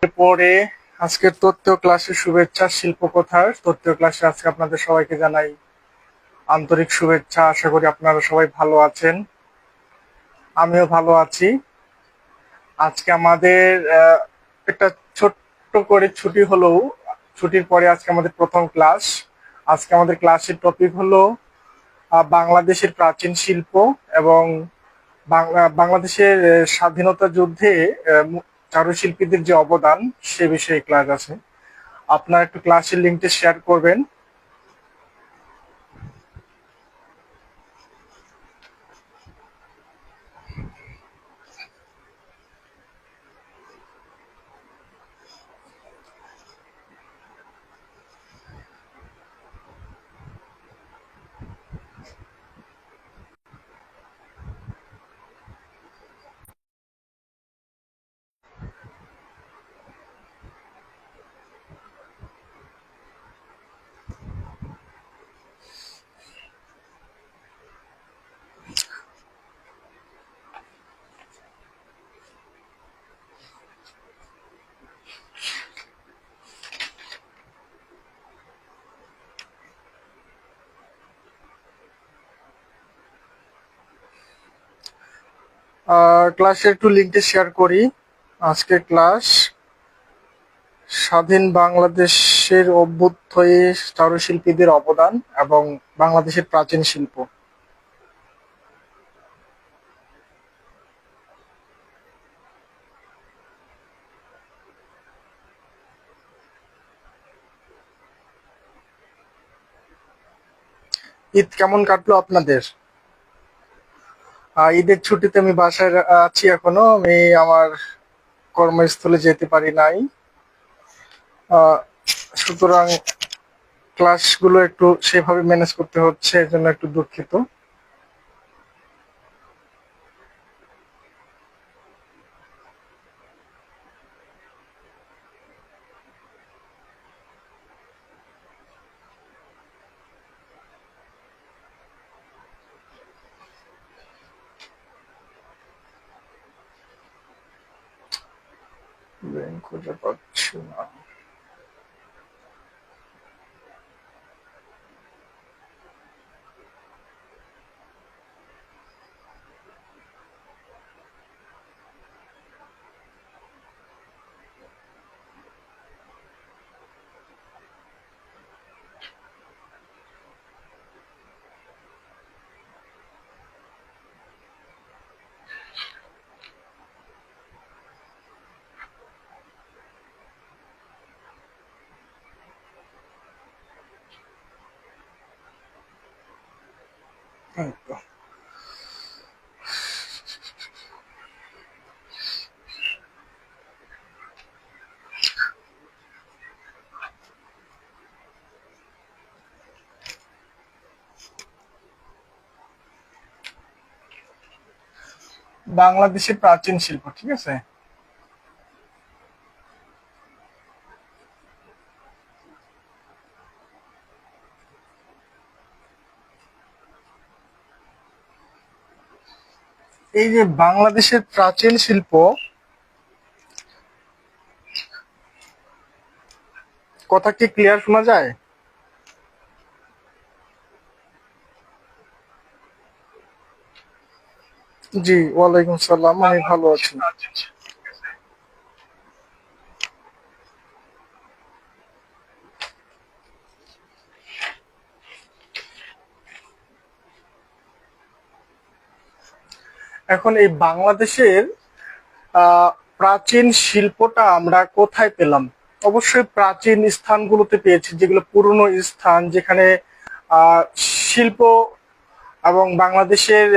পরে আজকের তথ্য ক্লাসে শুভেচ্ছা। শিল্পকথার তথ্য ক্লাসে আজকে আপনাদের সবাইকে জানাই আন্তরিক শুভেচ্ছা। আশা করি আপনারা সবাই ভালো আছেন, আমিও ভালো আছি। আজকে আমাদের একটা ছোট্ট করে ছুটি হলেও, ছুটির পরে আজকে আমাদের প্রথম ক্লাস। আজকে আমাদের ক্লাসের টপিক হলো বাংলাদেশের প্রাচীন শিল্প এবং বাংলাদেশের স্বাধীনতা যুদ্ধে চারুশিল্পীদের যে অবদান সে বিষয়ে ক্লাস আছে। আপনার একটু ক্লাসের লিঙ্কটা শেয়ার করবেন। ক্লাসের একটু লিঙ্কটা শেয়ার করি। আজকে ক্লাস স্বাধীন বাংলাদেশের অভ্যুদয়ে চারুশিল্পীদের অবদান এবং বাংলাদেশের প্রাচীন শিল্প। ঈদ কেমন কাটলো আপনাদের? ঈদের ছুটিতে আমি বাসায় আছি, এখনো আমি আমার কর্মস্থলে যেতে পারি নাই। সুতরাং ক্লাসগুলো একটু সেভাবে ম্যানেজ করতে হচ্ছে, এর জন্য একটু দুঃখিত। খুঁজে পাচ্ছি না। এই তো। বাংলাদেশের প্রাচীন শিল্প, ঠিক আছে। এই যে বাংলাদেশের প্রাচীন শিল্প, কথা কি ক্লিয়ার শোনা যায়? জি, ওয়ালাইকুম সালাম, আমি ভালো আছি। এখন এই বাংলাদেশের আহ প্রাচীন শিল্পটা আমরা কোথায় পেলাম? অবশ্যই প্রাচীন স্থানগুলোতে পেয়েছি, যেগুলো পুরনো স্থান, যেখানে আহ শিল্প এবং বাংলাদেশের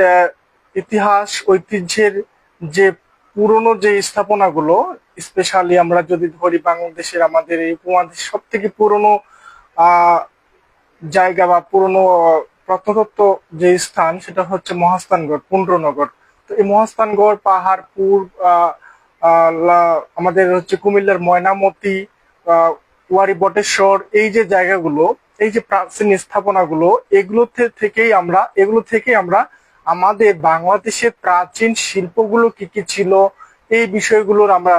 ইতিহাস ঐতিহ্যের যে পুরনো যে স্থাপনাগুলো, স্পেশালি আমরা যদি ধরি বাংলাদেশের আমাদের এই উপমহাদেশ সব থেকে পুরনো আহ জায়গা বা পুরনো প্রত্নতত্ত্ব যে স্থান, সেটা হচ্ছে মহাস্থানগড়, পুন্ড্রনগর। তো এই মহাস্থানগড়, পাহাড়পুর, আমাদের হচ্ছে কুমিল্লার ময়নামতি, ওয়ারি বটেশ্বর, এই যে জায়গাগুলো, এই যে প্রাচীন স্থাপনাগুলো, এগুলো থেকে আমরা আমাদের বাংলাদেশের প্রাচীন শিল্পগুলো কি কি ছিল এই বিষয়গুলোর আমরা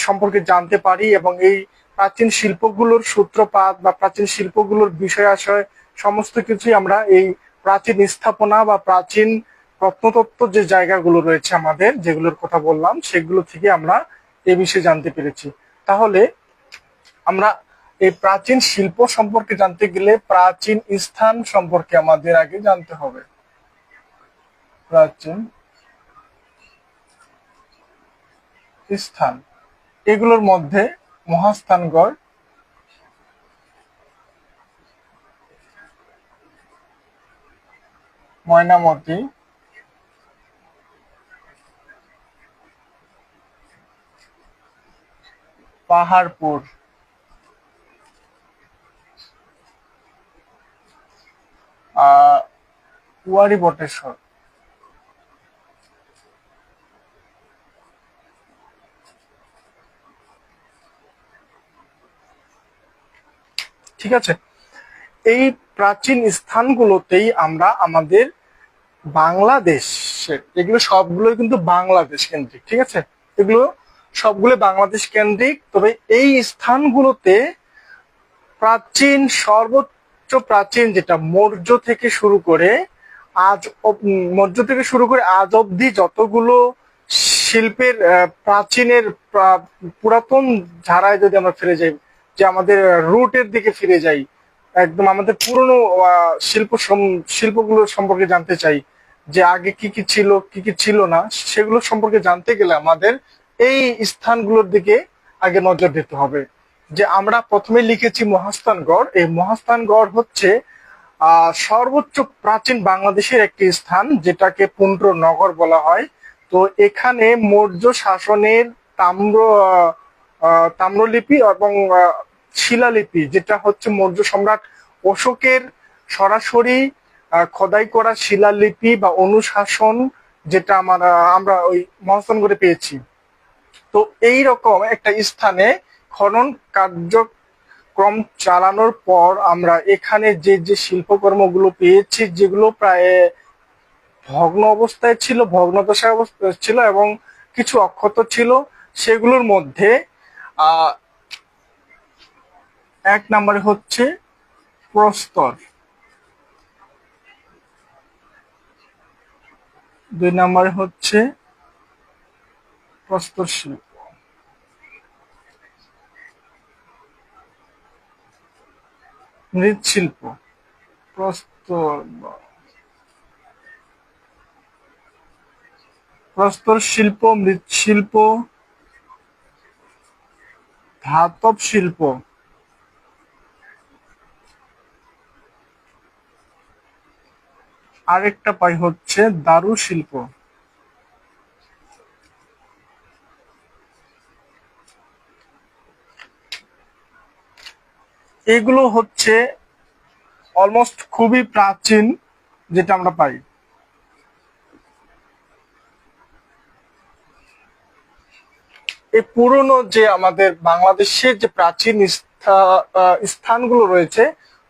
সম্পর্কে জানতে পারি এবং এই প্রাচীন শিল্পগুলোর সূত্রপাত বা প্রাচীন শিল্পগুলোর বিষয় আশয় সমস্ত কিছুই আমরা এই প্রাচীন স্থাপনা বা প্রাচীন প্রত্নতত্ত্ব যে জায়গাগুলো রয়েছে আমাদের, যেগুলোর কথা বললাম, সেগুলো থেকে আমরা এ বিষয়ে জানতে পেরেছি। তাহলে আমরা এই প্রাচীন শিল্প সম্পর্কে জানতে গেলে প্রাচীন স্থান সম্পর্কে আমাদের আগে জানতে হবে। প্রাচীন স্থান, এগুলোর মধ্যে মহাস্থানগড়, ময়নামতি, পাহাড়পুর, কুয়ারি বটেশ্বর, ঠিক আছে। এই প্রাচীন স্থানগুলোতেই আমরা আমাদের বাংলাদেশের, এগুলো সবগুলোই কিন্তু বাংলাদেশ কেন্দ্রিক, ঠিক আছে, এগুলো সবগুলো বাংলাদেশ কেন্দ্রিক। তবে এই স্থানগুলোতে প্রাচীন, সর্বোচ্চ প্রাচীন যেটা মৌর্য থেকে শুরু করে মৌর্য থেকে শুরু করে আজ অব্দি যতগুলো শিল্পের প্রাচীনের পুরাতন ধারায় যদি আমরা ফিরে যাই, যে আমাদের রুটের দিকে ফিরে যাই, একদম আমাদের পুরনো শিল্পগুলো সম্পর্কে জানতে চাই, যে আগে কি কি ছিল কি কি ছিল না, সেগুলো সম্পর্কে জানতে গেলে আমাদের এই স্থানগুলোর দিকে আগে নজর দিতে হবে। যে আমরা প্রথমে লিখেছি মহাস্থানগড়, এই মহাস্থানগড় হচ্ছে সর্বোচ্চ প্রাচীন বাংলাদেশের একটি স্থান, যেটাকে পুন্ড্র নগর বলা হয়। তো এখানে মৌর্য শাসনের তাম্র তাম্রলিপি এবং শিলালিপি, যেটা হচ্ছে মৌর্য সম্রাট অশোকের সরাসরি খোদাই করা শিলালিপি বা অনুশাসন, যেটা আমরা ওই মহাস্থানগড়ে পেয়েছি। তো এই রকম একটা স্থানে খনন কার্যক্রম চালানোর পর আমরা এখানে যে যে শিল্পকর্মগুলো পেয়েছি, যেগুলো প্রায় ভগ্ন অবস্থায় ছিল, ভগ্নদশায় অবস্থায় ছিল এবং কিছু অক্ষত ছিল, সেগুলোর মধ্যে এক নম্বরে হচ্ছে প্রস্তর, 2 নম্বরে হচ্ছে প্রস্তর শিল্প, মৃৎশিল্প, প্রস্তর প্রস্তর শিল্প, মৃৎশিল্প, ধাতব শিল্প, আরেকটা পাই হচ্ছে দারু শিল্প। এগুলো হচ্ছে অলমোস্ট খুবই প্রাচীন যেটা আমরা পাই। এই পুরনো যে আমাদের বাংলাদেশের যে প্রাচীন স্থানগুলো রয়েছে,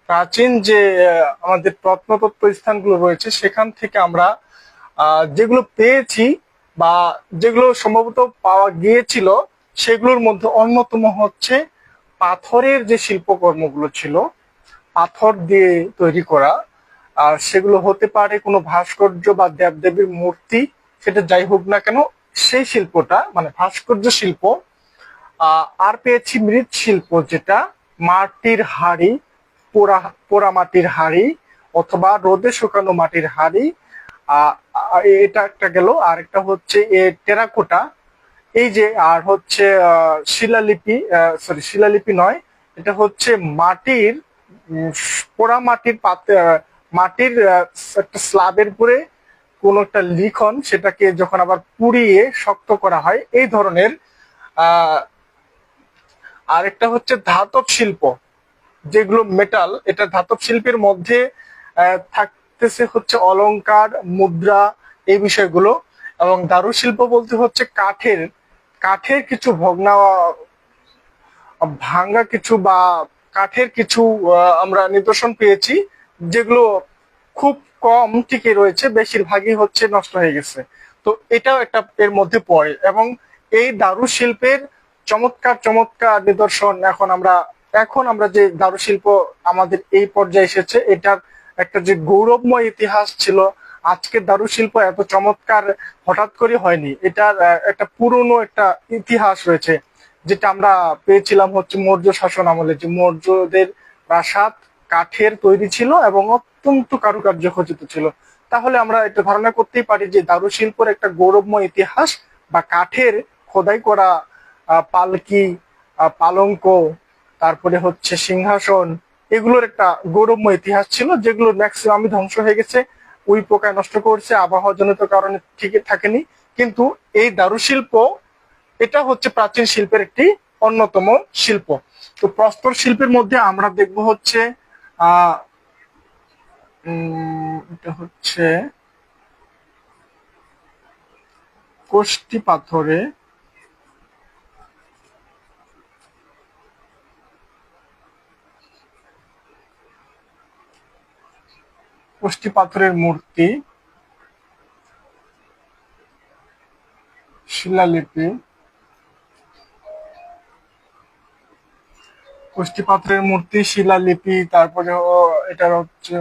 প্রাচীন যে আমাদের প্রত্নতত্ত্ব স্থানগুলো রয়েছে, সেখান থেকে আমরা যেগুলো পেয়েছি বা যেগুলো সম্ভবত পাওয়া গিয়েছিল, সেগুলোর মধ্যে অন্যতম হচ্ছে পাথরের যে শিল্পকর্মগুলো ছিল, পাথর দিয়ে তৈরি করা। আর সেগুলো হতে পারে কোনো ভাস্কর্য বা দেবদেবীর মূর্তি, সেটা যাই হোক না কেন, সেই শিল্পটা মানে ভাস্কর্য শিল্প। আর পেয়েছি মৃৎশিল্প, যেটা মাটির হাড়ি, পোড়া পোড়া মাটির হাড়ি অথবা রোদে শুকানো মাটির হাড়ি। এটা একটা গেল। আর একটা হচ্ছে টেরাকোটা, এই যে, আর হচ্ছে শিলালিপি, সরি শিলালিপি নয়, এটা হচ্ছে মাটির পোড়া মাটির পাত্রে, মাটির একটা স্ল্যাবের উপরে কোন একটা লিখন, সেটাকে যখন আবার পুড়িয়ে শক্ত করা হয়, এই ধরনের। আরেকটা হচ্ছে ধাতব শিল্প, যেগুলো মেটাল, এটা ধাতব শিল্পের মধ্যে থাকতেছে হচ্ছে অলংকার, মুদ্রা, এই বিষয়গুলো। এবং দারু শিল্প বলতে হচ্ছে কাঠের কাঠের কিছু ভাঙ্গা কিছু বা কাঠের কিছু আমরা নিদর্শন পেয়েছি, যেগুলো খুব কম টিকে রয়েছে, বেশিরভাগই হচ্ছে নষ্ট হয়ে গেছে। তো এটাও একটা এর মধ্যে পড়ে। এবং এই দারু শিল্পের চমৎকার চমৎকার নিদর্শন এখন আমরা যে দারুশিল্প আমাদের এই পর্যায়ে এসেছে, এটার একটা যে গৌরবময় ইতিহাস ছিল। আজকের দারুশিল্প এত চমৎকার হঠাৎ করে হয়নি, এটার একটা পুরনো একটা ইতিহাস রয়েছে, যেটা আমরা পেয়েছিলাম হচ্ছে মৌর্য শাসন আমলে। যে মৌর্যদের প্রাসাদ কাঠের তৈরি ছিল এবং অত্যন্ত কারুকার্য খচিত ছিল। তাহলে আমরা এটা ধারণা করতেই পারি যে দারুশিল্পের একটা গৌরবময় ইতিহাস বা কাঠের খোদাই করা পালকি, পালঙ্ক, তারপরে হচ্ছে সিংহাসন, এগুলোর একটা গৌরবময় ইতিহাস ছিল, যেগুলো ম্যাক্সিমামই ধ্বংস হয়ে গেছে। উই পোকায় নষ্ট করছে, আবহাওয়া জনিত কারণে ঠিকই থাকেনি। কিন্তু এই দারুশিল্প, এটা হচ্ছে প্রাচীন শিল্পের একটি অন্যতম শিল্প। তো প্রস্তর শিল্পের মধ্যে আমরা দেখব হচ্ছে আহ এটা হচ্ছে কোষ্টি পাথরে কোষ্টি পাথরের মূর্তি, শিলালিপি, কোষ্টি পাথরের মূর্তি, শিলালিপি, তারপরে এটার হচ্ছে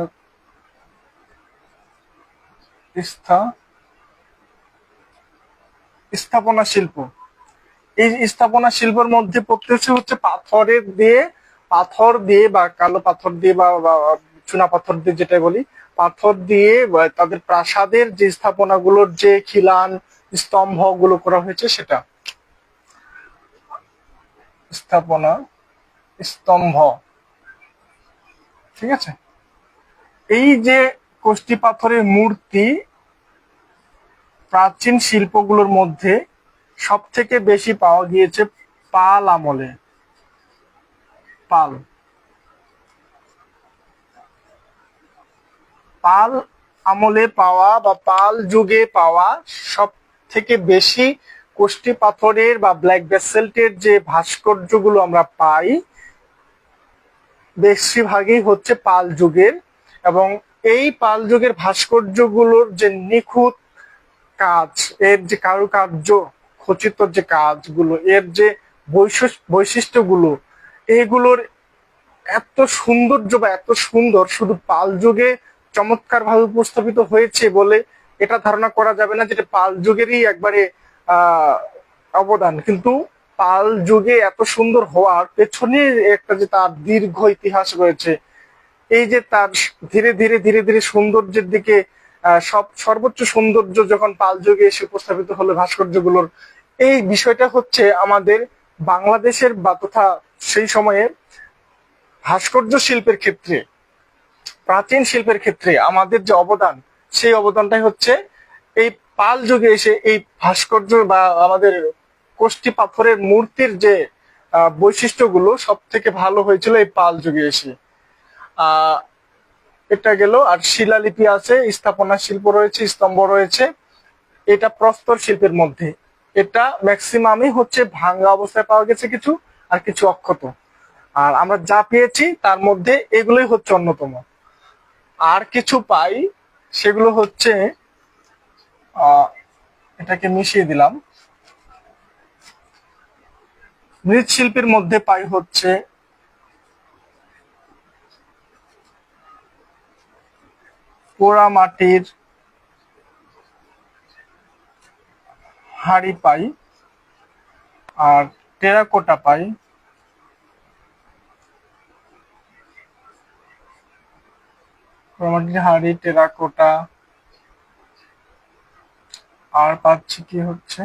স্থাপনা শিল্প। এই স্থাপনা শিল্পের মধ্যে পড়তেছে হচ্ছে পাথর দিয়ে বা কালো পাথর দিয়ে বা চুনা পাথর দিয়ে, যেটা বলি, পাথর দিয়ে তাদের প্রাসাদের যে স্থাপনাগুলোর যে খিলান স্তম্ভ গুলো করা হয়েছে, সেটা স্থাপনা স্তম্ভ। ঠিক আছে। এই যে কোষ্টি পাথরের মূর্তি প্রাচীন শিল্পগুলোর মধ্যে সব থেকে বেশি পাওয়া গিয়েছে পাল আমলে। পাল পাল আমলে পাওয়া বা পাল যুগে পাওয়া সব থেকে বেশি কোষ্টি পাথরের বা ব্ল্যাক বেসেল্টের যে ভাস্কর্যগুলো আমরা পাই, বেশিরভাগই হচ্ছে পাল যুগের। এবং এই পাল যুগের ভাস্কর্যগুলোর যে নিখুঁত কাজ, এর যে কারুকার্য খচিত যে কাজগুলো, এর যে বৈশিষ্ট্যগুলো, এগুলোর এত সৌন্দর্য বা এত সুন্দর শুধু পাল যুগে চমৎকার ভাবে উপস্থাপিত হয়েছে বলে এটা ধারণা করা যাবে না যেটা পাল যুগেরই একবারে আহ অবদান। কিন্তু পাল যুগে এত সুন্দর হওয়ার পেছনে একটা যে তার দীর্ঘ ইতিহাস রয়েছে। এই যে তার ধীরে ধীরে ধীরে ধীরে সৌন্দর্যের দিকে সর্বোচ্চ সৌন্দর্য যখন পাল যুগে এসে উপস্থাপিত হলো ভাস্কর্যগুলোর, এই বিষয়টা হচ্ছে আমাদের বাংলাদেশের বা তথা সেই সময়ে ভাস্কর্য শিল্পের ক্ষেত্রে, প্রাচীন শিল্পের ক্ষেত্রে আমাদের যে অবদান, সেই অবদানটাই হচ্ছে এই পাল যুগে এসে এই ভাস্কর্য বা আমাদের কোষ্টি পাথরের মূর্তির যে বৈশিষ্ট্যগুলো সব থেকে ভালো হয়েছিল এই পাল যুগে এসে। আহ এটা গেল। আর শিলালিপি আছে, স্থাপনা শিল্প রয়েছে, স্তম্ভ রয়েছে। এটা প্রস্তর শিল্পের মধ্যে, এটা ম্যাক্সিমামই হচ্ছে ভাঙ্গা অবস্থায় পাওয়া গেছে কিছু, আর কিছু অক্ষত। আর আমরা যা পেয়েছি তার মধ্যে এগুলোই হচ্ছে অন্যতম। আর কিছু পাই, সেগুলো হচ্ছে এটাকে মিশিয়ে দিলাম। মৃৎশিল্পের মধ্যে পাই হচ্ছে পোড়া মাটির হাড়ি পাই, আর টেরাকোটা পাই, পোড়া মাটির হাড়ি, টেরাকোটা। আর পাচ্ছি কি হচ্ছে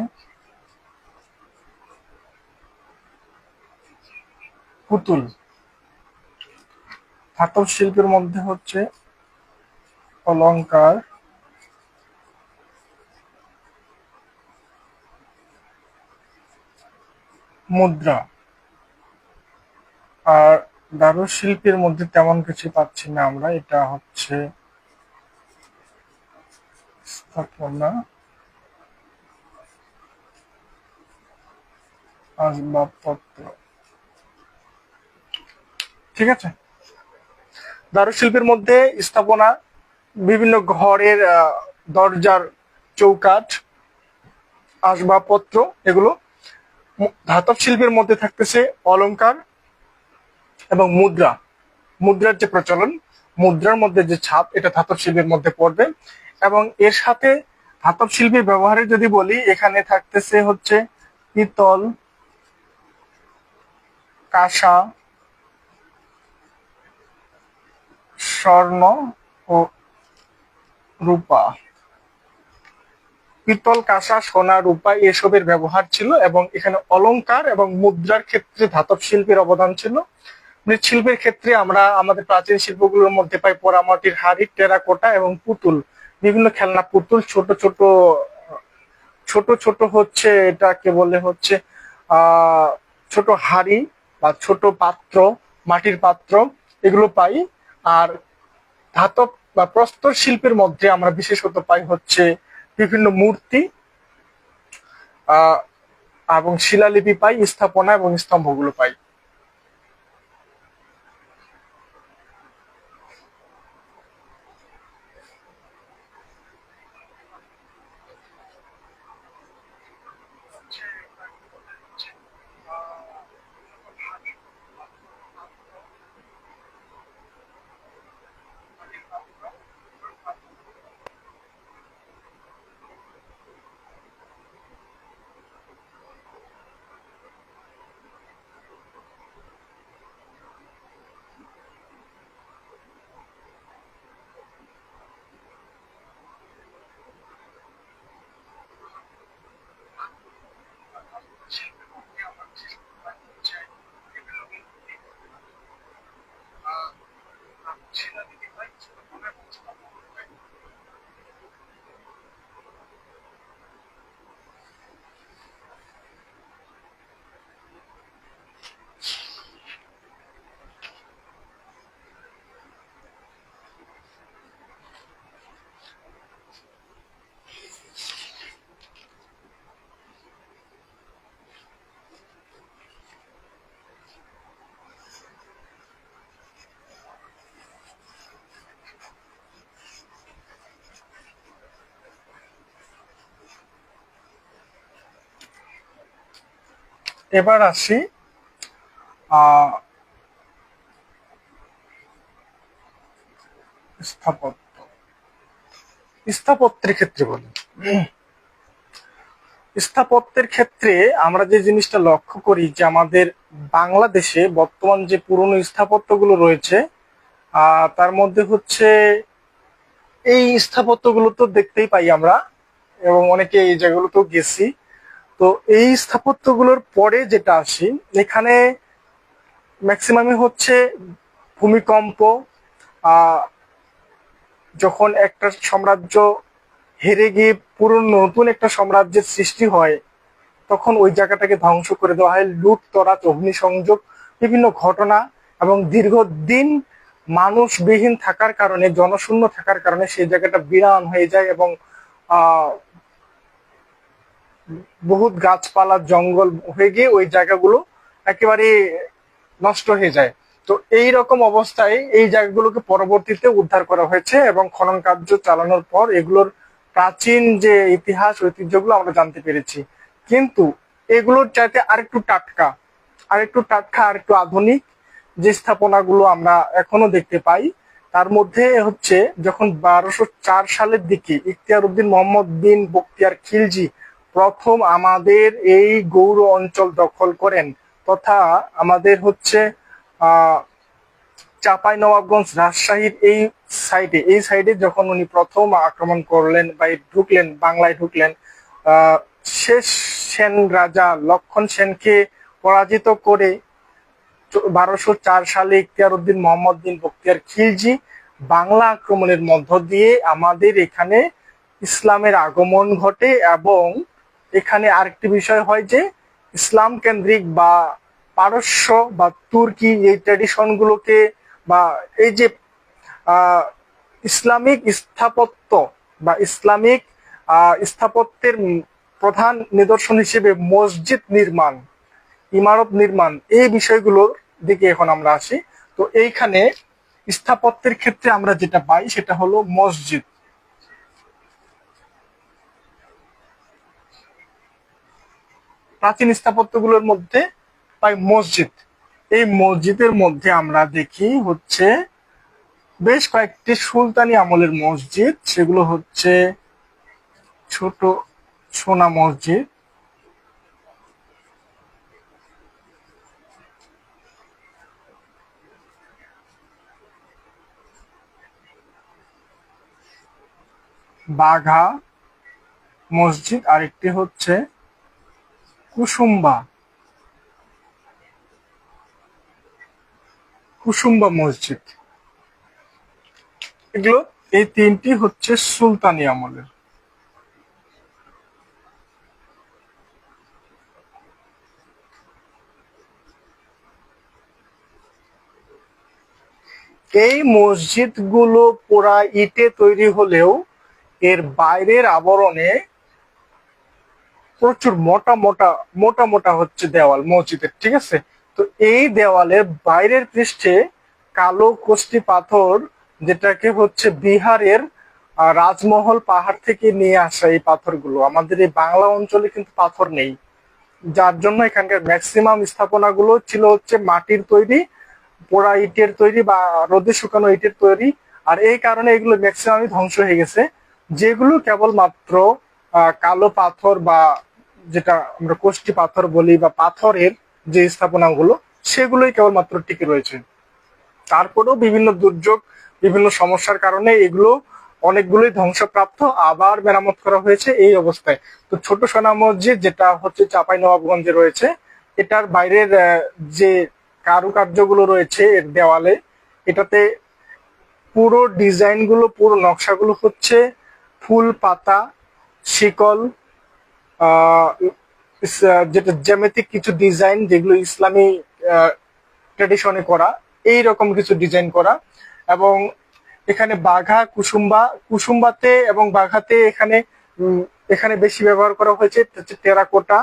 পুতুল। ধাতব শিল্পের মধ্যে হচ্ছে অলংকার, মুদ্রা। আর দারুশিল্পের মধ্যে তেমন কিছু পাচ্ছি না আমরা। এটা হচ্ছে স্থাপনা, আসবাবপত্র। ঠিক আছে। দারুশিল্পের মধ্যে স্থাপনা, বিভিন্ন ঘরের দরজার চৌকাঠ, আসবাবপত্র, এগুলো। ধাতব শিল্পের মধ্যে থাকতেছে অলংকার এবং মুদ্রা। মুদ্রার যে প্রচলন, মুদ্রার মধ্যে যে ছাপ, এটা ধাতব শিল্পের মধ্যে পড়বে। এবং এর সাথে ধাতব শিল্পের ব্যবহারে যদি বলি, এখানে থাকতেছে হচ্ছে পিতল, কাঁসা, স্বর্ণ ও রূপা। পিতল, কাঁসা, সোনা, রূপা এসবের ব্যবহার ছিল, এবং এখানে অলংকার এবং মুদ্রার ক্ষেত্রে ধাতব শিল্পের অবদান ছিল। মৃৎশিল্পের ক্ষেত্রে আমরা আমাদের প্রাচীন শিল্পগুলোর মধ্যে পাই পোড়ামাটির হাড়ি, টেরাকোটা এবং পুতুল, বিভিন্ন খেলনা পুতুল, ছোট ছোট ছোট ছোট হচ্ছে এটাকে বলে হচ্ছে আহ ছোট হাড়ি বা ছোট পাত্র, মাটির পাত্র, এগুলো পাই। আর ধাতব বা প্রস্তর শিল্পের মধ্যে আমরা বিশেষত পাই হচ্ছে বিভিন্ন মূর্তি আহ এবং শিলালিপি পাই, স্থাপনা এবং স্তম্ভগুলো পাই। এবার আসি আহ স্থাপত্য। স্থাপত্যের ক্ষেত্রে বলি, স্থাপত্যের ক্ষেত্রে আমরা যে জিনিসটা লক্ষ্য করি যে আমাদের বাংলাদেশে বর্তমান যে পুরনো স্থাপত্যগুলো রয়েছে, তার মধ্যে হচ্ছে এই স্থাপত্যগুলো তো দেখতেই পাই আমরা, এবং অনেকে এই জায়গাগুলোতেও গেছি। তো এই স্থাপত্যগুলোর পরে যেটা আসি, এখানে ম্যাক্সিমামই হচ্ছে ভূমিকম্প, আহ যখন একটা সাম্রাজ্য হেরে গিয়ে পুরো নতুন একটা সাম্রাজ্যের সৃষ্টি হয়, তখন ওই জায়গাটাকে ধ্বংস করে দেওয়া হয়, লুটতরাজ, অগ্নিসংযোগ, বিভিন্ন ঘটনা, এবং দীর্ঘদিন মানুষবিহীন থাকার কারণে, জনশূন্য থাকার কারণে সেই জায়গাটা বিরান হয়ে যায়, এবং আহ বহুত গাছপালা, জঙ্গল হয়ে গিয়ে ওই জায়গাগুলো একেবারে নষ্ট হয়ে যায়। তো এই রকম অবস্থায় এই জায়গাগুলোকে পরবর্তীতে উদ্ধার করা হয়েছে, এবং খনন কার্য চালানোর পর এগুলোর প্রাচীন যে ইতিহাস, ঐতিহ্যগুলো আমরা জানতে পেরেছি। কিন্তু এগুলোর চাইতে আরেকটু আধুনিক যে স্থাপনাগুলো আমরা এখনো দেখতে পাই, তার মধ্যে হচ্ছে যখন 1204 সালের দিকে ইখতিয়ার উদ্দিন মোহাম্মদ বিন বখতিয়ার খিলজি প্রথম আমাদের এই গৌড় অঞ্চল দখল করেন, তথা আমাদের হচ্ছে আহ চাঁপাই নবাবগঞ্জ, রাজশাহীর এই সাইডে যখন উনি প্রথম আক্রমণ করলেন বা ঢুকলেন, বাংলায় ঢুকলেন, শেষ সেন রাজা লক্ষণ সেনকে পরাজিত করে 1204 সালে ইখতিয়ার উদ্দিন মোহাম্মদ বিন বখতিয়ার খিলজি বাংলা আক্রমণের মধ্য দিয়ে আমাদের এখানে ইসলামের আগমন ঘটে। এবং এখানে আরেকটি বিষয় হয় যে ইসলাম কেন্দ্রিক বা পারস্য বা তুর্কি এই ট্র্যাডিশন গুলোকে, বা এই যে আহ ইসলামিক স্থাপত্য বা ইসলামিক স্থাপত্যের প্রধান নিদর্শন হিসেবে মসজিদ নির্মাণ, ইমারত নির্মাণ, এই বিষয়গুলোর দিকে এখন আমরা আসি। তো এইখানে স্থাপত্যের ক্ষেত্রে আমরা যেটা পাই সেটা হলো মসজিদ। প্রাচীন স্থাপত্যগুলোর মধ্যে পাই মসজিদ। এই মসজিদের মধ্যে আমরা দেখি হচ্ছে বেশ কয়েকটি সুলতানি আমলের মসজিদ, সেগুলো হচ্ছে ছোট সোনা মসজিদ, বাঘা মসজিদ, আরেকটি হচ্ছে কুসুম্বা কুসুম্বা মসজিদ। এগুলো এই তিনটি হচ্ছে সুলতানি আমলের। এই মসজিদগুলো পোড়া ইটে তৈরি হলেও এর বাইরের আবরণে প্রচুর মোটা মোটা মোটা মোটা হচ্ছে দেওয়াল মসজিদের, ঠিক আছে। তো এই দেওয়ালের বাইরের পৃষ্ঠে কালো কষ্টি পাথর, যেটাকে হচ্ছে বিহারের রাজমহল পাহাড় থেকে নিয়ে আসা এই পাথরগুলো। আমাদের এই বাংলা অঞ্চলে কিন্তু পাথর নেই, যার জন্য এখানকার ম্যাক্সিমাম স্থাপনাগুলো ছিল হচ্ছে মাটির তৈরি, পোড়া ইটের তৈরি বা রোদে শুকানো ইটের তৈরি। আর এই কারণে এগুলো ম্যাক্সিমামই ধ্বংস হয়ে গেছে। যেগুলো কেবলমাত্র কালো পাথর বা যেটা আমরা কোষ্টি পাথর বলি বা পাথরের যে স্থাপনাগুলো, সেগুলোই কেবলমাত্র টিকে রয়েছে। তারপরেও বিভিন্ন দুর্যোগ, বিভিন্ন সমস্যার কারণে এগুলো অনেকগুলোই ধ্বংসপ্রাপ্ত, আবার মেরামত করা হয়েছে এই অবস্থায়। তো ছোট সোনা মসজিদ, যেটা হচ্ছে চাঁপাইনবাবগঞ্জে রয়েছে, এটার বাইরের যে কারুকার্যগুলো রয়েছে এর দেওয়ালে, এটাতে পুরো ডিজাইনগুলো, পুরো নকশাগুলো হচ্ছে ফুল, পাতা, শিকল, যেটা জ্যামিতিক কিছু ডিজাইন, যেগুলো ইসলামী ট্রেডিশনে করা, এই রকম কিছু ডিজাইন করা। এবং এখানে বাঘা, কুসুম্বাতে এবং বাঘাতে এখানে বেশি ব্যবহার করা হয়েছে হচ্ছে টেরাকোটা,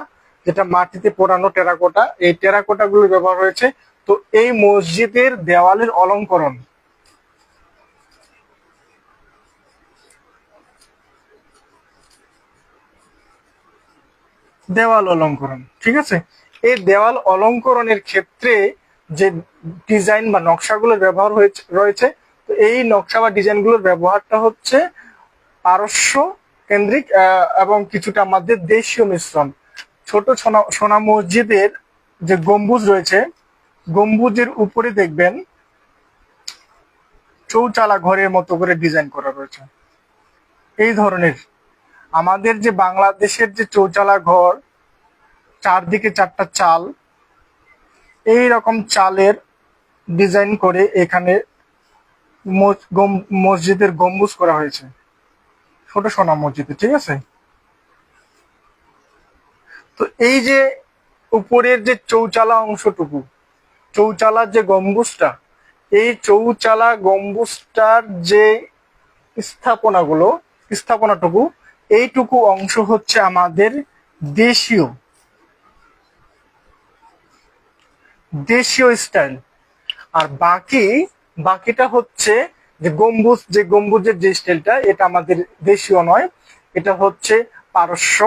যেটা মাটিতে পোড়ানো টেরাকোটা, এই টেরাকোটা গুলো ব্যবহার হয়েছে। তো এই মসজিদের দেওয়ালের অলঙ্করণ, দেওয়াল অলঙ্করণ, ঠিক আছে। এই দেওয়াল অলঙ্করণের ক্ষেত্রে যে ডিজাইন বা নকশাগুলোর ব্যবহার রয়েছে, তো এই নকশা বা ডিজাইনগুলোর ব্যবহারটা হচ্ছে পারস্য কেন্দ্রিক এবং কিছুটা আমাদের দেশীয় মিশ্রণ। ছোট সোনা সোনা মসজিদের যে গম্বুজ রয়েছে, গম্বুজের উপরে দেখবেন চৌচালা ঘরের মতো করে ডিজাইন করা রয়েছে। এই ধরনের আমাদের যে বাংলাদেশের যে চৌচালা ঘর, চারদিকে চারটা চাল, এই রকম চালের ডিজাইন করে এখানে মসজিদের গম্বুজ করা হয়েছে ছোট সোনা মসজিদে, ঠিক আছে। তো এই যে উপরের যে চৌচালা অংশটুকু, চৌচালার যে গম্বুজটা, এই চৌচালা গম্বুজটার যে স্থাপনাটুকু, এইটুকু অংশ হচ্ছে আমাদের দেশীয় দেশীয় স্টাইল। আর বাকিটা হচ্ছে যে গম্বুজের যে স্টাইলটা, এটা আমাদের দেশীয় নয়, এটা হচ্ছে পারস্য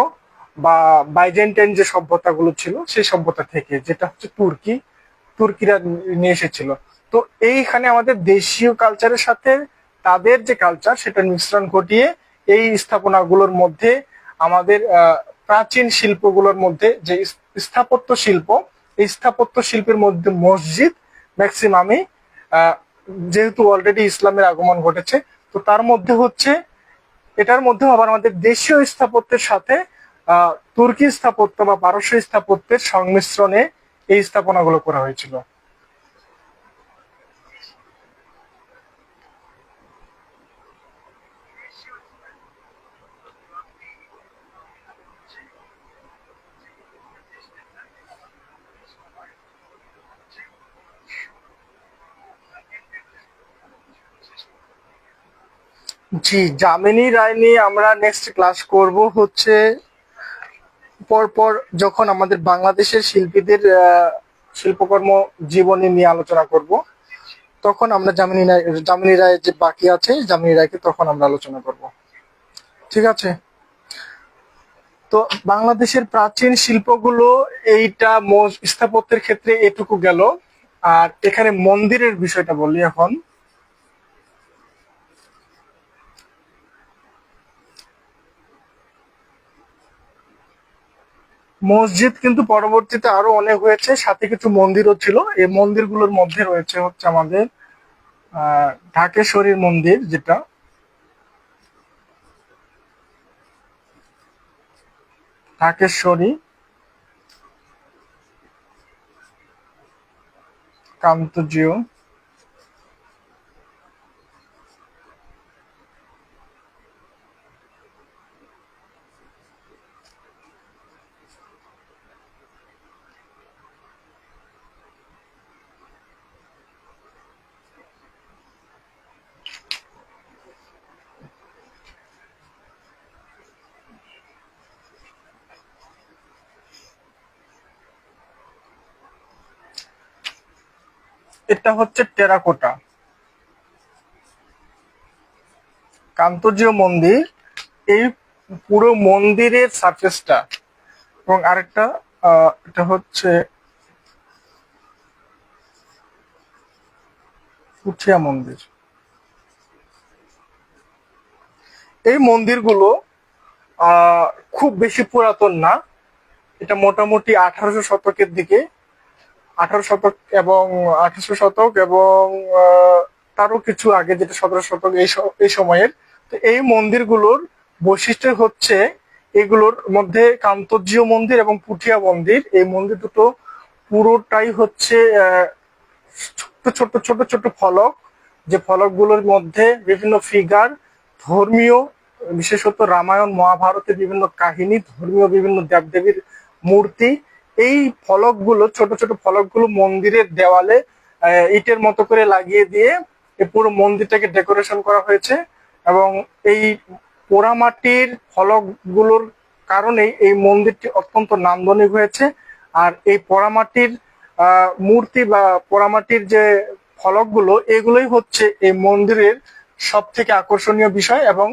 বা বাইজেন্টাইন যে সভ্যতাগুলো ছিল সেই সভ্যতা থেকে, যেটা হচ্ছে তুর্কিরা নিয়ে এসেছিল। তো এইখানে আমাদের দেশীয় কালচারের সাথে তাদের যে কালচার, সেটা মিশ্রণ ঘটিয়ে এই স্থাপনাগুলোর মধ্যে আমাদের প্রাচীন শিল্পগুলোর মধ্যে যে স্থাপত্য শিল্প, এই স্থাপত্য শিল্পের মধ্যে মসজিদ ম্যাক্সিমামই, যেহেতু অলরেডি ইসলামের আগমন ঘটেছে, তো তার মধ্যে হচ্ছে এটার মধ্যে আবার আমাদের দেশীয় স্থাপত্যের সাথে তুর্কি স্থাপত্য বা পারস্য স্থাপত্যের সংমিশ্রণে এই স্থাপনাগুলো করা হয়েছিল। জি, যামিনী রায় নিয়ে আমরা নেক্সট ক্লাস করব হচ্ছে পরপর, যখন আমাদের বাংলাদেশের শিল্পীদের শিল্পকর্ম জীবনী নিয়ে আলোচনা করব, তখন আমরা যামিনী রায়ের যে বাকি আছে যামিনী রায়কে তখন আমরা আলোচনা করব, ঠিক আছে। তো বাংলাদেশের প্রাচীন শিল্পগুলো এইটা স্থাপত্যের ক্ষেত্রে এটুকু গেল। আর এখানে মন্দিরের বিষয়টা বলি এখন। মসজিদ কিন্তু পরবর্তীতে আরো অনেক হয়েছে, সাথে কিছু মন্দিরও ছিল। এই মন্দিরগুলোর মধ্যে রয়েছে হচ্ছে আমাদের ঢাকেশ্বরীর মন্দির, যেটা ঢাকেশ্বরী, কান্তজিও, এটা হচ্ছে টেরাকোটা কান্তজিও মন্দির। এই পুরো মন্দিরের সারফেসটা, এবং আরেকটা এটা হচ্ছে পুঠিয়া মন্দির। এই মন্দিরগুলো আহ খুব বেশি পুরাতন না। এটা মোটামুটি 1800 শতকের দিকে, 18 শতক এবং 1800 শতক এবং তারও কিছু আগে, যেটা 17 শতক, এই সময়ের। তো এই মন্দিরগুলোর বৈশিষ্ট্য হচ্ছে এগুলোর মধ্যে কান্তজিও মন্দির এবং পুঠিয়া মন্দির, এই মন্দির দুটো পুরোটাই হচ্ছে ছোট্ট ছোট্ট ছোট ছোট ফলক, যে ফলকগুলোর মধ্যে বিভিন্ন ফিগার, ধর্মীয়, বিশেষত রামায়ণ মহাভারতের বিভিন্ন কাহিনী, ধর্মীয় বিভিন্ন দেবদেবীর মূর্তি। এই ফলকগুলো, ছোট ছোট ফলকগুলো মন্দিরের দেওয়ালে ইটের মতো করে লাগিয়ে দিয়ে এই পুরো মন্দিরটাকে ডেকোরেশন করা হয়েছে। এবং এই পোড়ামাটির ফলকগুলোর কারণেই এই মন্দিরটি অত্যন্ত নান্দনিক হয়েছে। আর এই পোড়ামাটির মূর্তি বা পোড়ামাটির যে ফলকগুলো, এগুলোই হচ্ছে এই মন্দিরের সব থেকে আকর্ষণীয় বিষয় এবং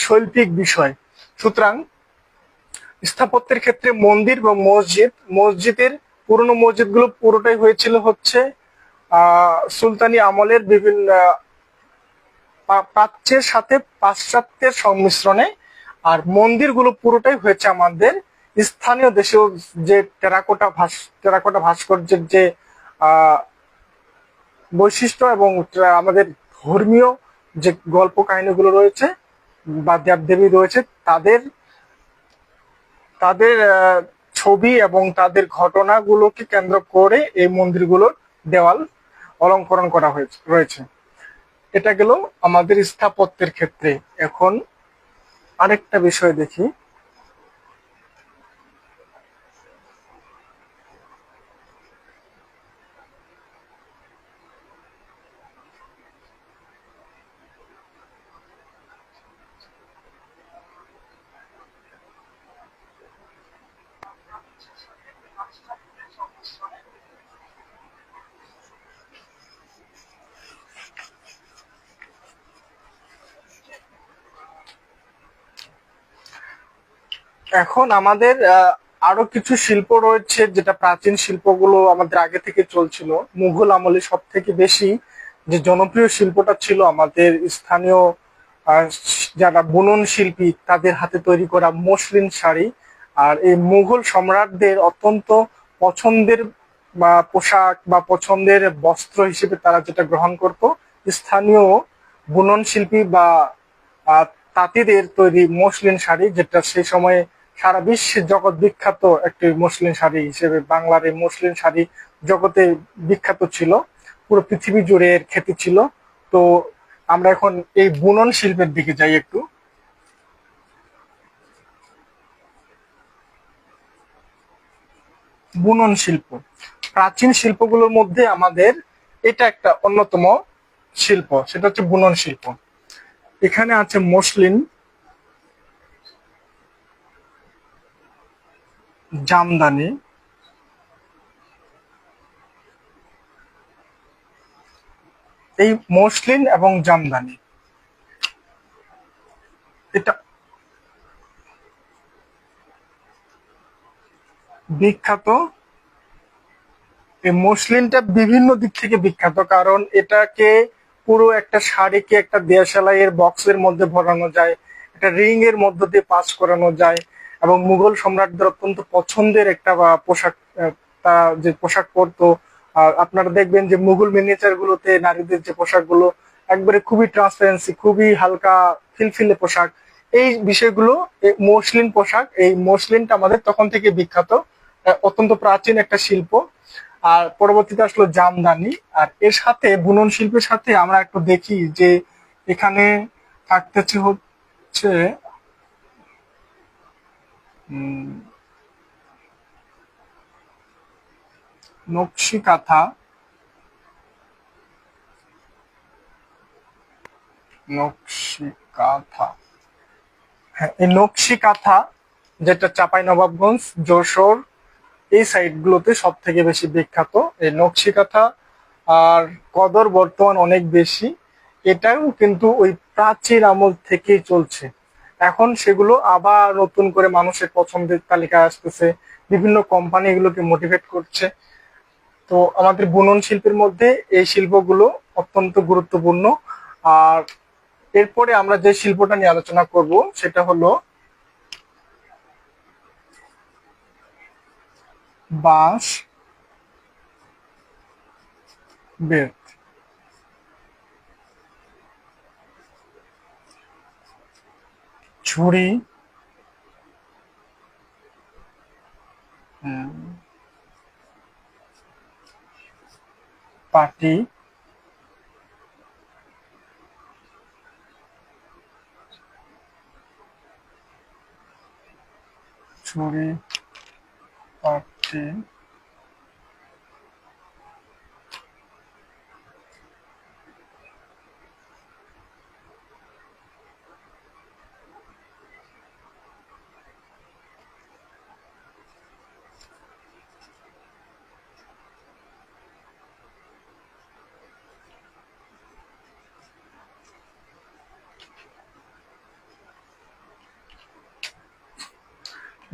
শৈল্পিক বিষয়। সুতরাং স্থাপত্যের ক্ষেত্রে মন্দির বা মসজিদের পুরনো মসজিদগুলো পুরোটাই হয়েছিল হচ্ছে সুলতানি আমলের বিভিন্ন প্রাচ্যের সাথে পাশ্চাত্যের সংমিশ্রণে। আর মন্দিরগুলো পুরোটাই হয়েছে আমাদের স্থানীয় দেশীয় যে টেরাকোটা ভাস্কর্যের যে বৈশিষ্ট্য এবং আমাদের ধর্মীয় যে গল্প কাহিনীগুলো রয়েছে বা দেবদেবী রয়েছে, তাদের তাদের ছবি এবং তাদের ঘটনাগুলোকে কেন্দ্র করে এই মন্দিরগুলোর দেওয়াল অলঙ্করণ করা রয়েছে। এটা গেল আমাদের স্থাপত্যের ক্ষেত্রে। এখন আরেকটা বিষয় দেখি। এখন আমাদের আরো কিছু শিল্প রয়েছে, যেটা প্রাচীন শিল্পগুলো আমাদের আগে থেকে চলছিল। মুঘল আমলে সব থেকে বেশি যে জনপ্রিয় শিল্পটা ছিল আমাদের স্থানীয় আহ, যারা বুনন শিল্পী, তাদের হাতে তৈরি করা মসলিন শাড়ি। আর এই মুঘল সম্রাটদের অত্যন্ত পছন্দের বা পোশাক বা পছন্দের বস্ত্র হিসেবে তারা যেটা গ্রহণ করত, স্থানীয় বুনন শিল্পী বা আহ, তাঁতিদের তৈরি মসলিন শাড়ি, যেটা সেই সময়ে সারা বিশ্বে জগৎ বিখ্যাত একটি মসলিন শাড়ি হিসেবে, বাংলার এই মসলিন শাড়ি জগতে বিখ্যাত ছিল, পুরো পৃথিবী জুড়ে এর খ্যাতি ছিল। তো আমরা এখন এই বুনন শিল্পের দিকে যাই একটু। বুনন শিল্প প্রাচীন শিল্পগুলোর মধ্যে আমাদের এটা একটা অন্যতম শিল্প, সেটা হচ্ছে বুনন শিল্প। এখানে আছে মসলিন, জামদানি, এই মসলিন এবং জামদানি, এটা বিখ্যাত, এই মসলিনটা বিভিন্ন দিক থেকে বিখ্যাত, কারণ এটাকে পুরো একটা শাড়িকে একটা দেশালাইয়ের বক্সের মধ্যে ভরানো যায়, একটা রিং এর মধ্য দিয়ে পাস করানো যায়, এবং মুঘল সম্রাটদের অত্যন্ত পছন্দের একটা পোশাক। তা যে পোশাক পরতো, আপনারা দেখবেন যে মুঘল মিনিয়েচার গুলোতে নারীদের যে পোশাকগুলো একবারে খুবই ট্রান্সপারেন্সি, খুবই হালকা ফিলফিলে পোশাক। এই বিষয়গুলো, এই মসলিন পোশাক, এই মসলিনটা আমাদের তখন থেকে বিখ্যাত, অত্যন্ত প্রাচীন একটা শিল্প। আর পরবর্তীতে আসলো জামদানি। আর এর সাথে বুনন শিল্পের সাথে আমরা একটু দেখি যে এখানে থাকতেছে হচ্ছে উম, নকশি কাঁথা। নকশি কাঁথা, হ্যাঁ, এই নকশি কাঁথা যেটা চাঁপাই নবাবগঞ্জ, যশোর, এই সাইড গুলোতে সব থেকে বেশি বিখ্যাত এই নকশি কাঁথা। আর কদর বর্তমান অনেক বেশি, এটাও কিন্তু ওই প্রাচীন আমল থেকেই চলছে। এখন সেগুলো আবার নতুন করে মানুষের পছন্দের তালিকায় আসতেছে, বিভিন্ন কোম্পানি এগুলোকে মোটিভেট করছে। তো আমাদের বুনন শিল্পের মধ্যে এই শিল্পগুলো অত্যন্ত গুরুত্বপূর্ণ। আর এরপরে আমরা যে শিল্পটা নিয়ে আলোচনা করব সেটা হলো বাঁশ বেত। ঝুড়ি, পাটি, ঝুড়ি, পাটি,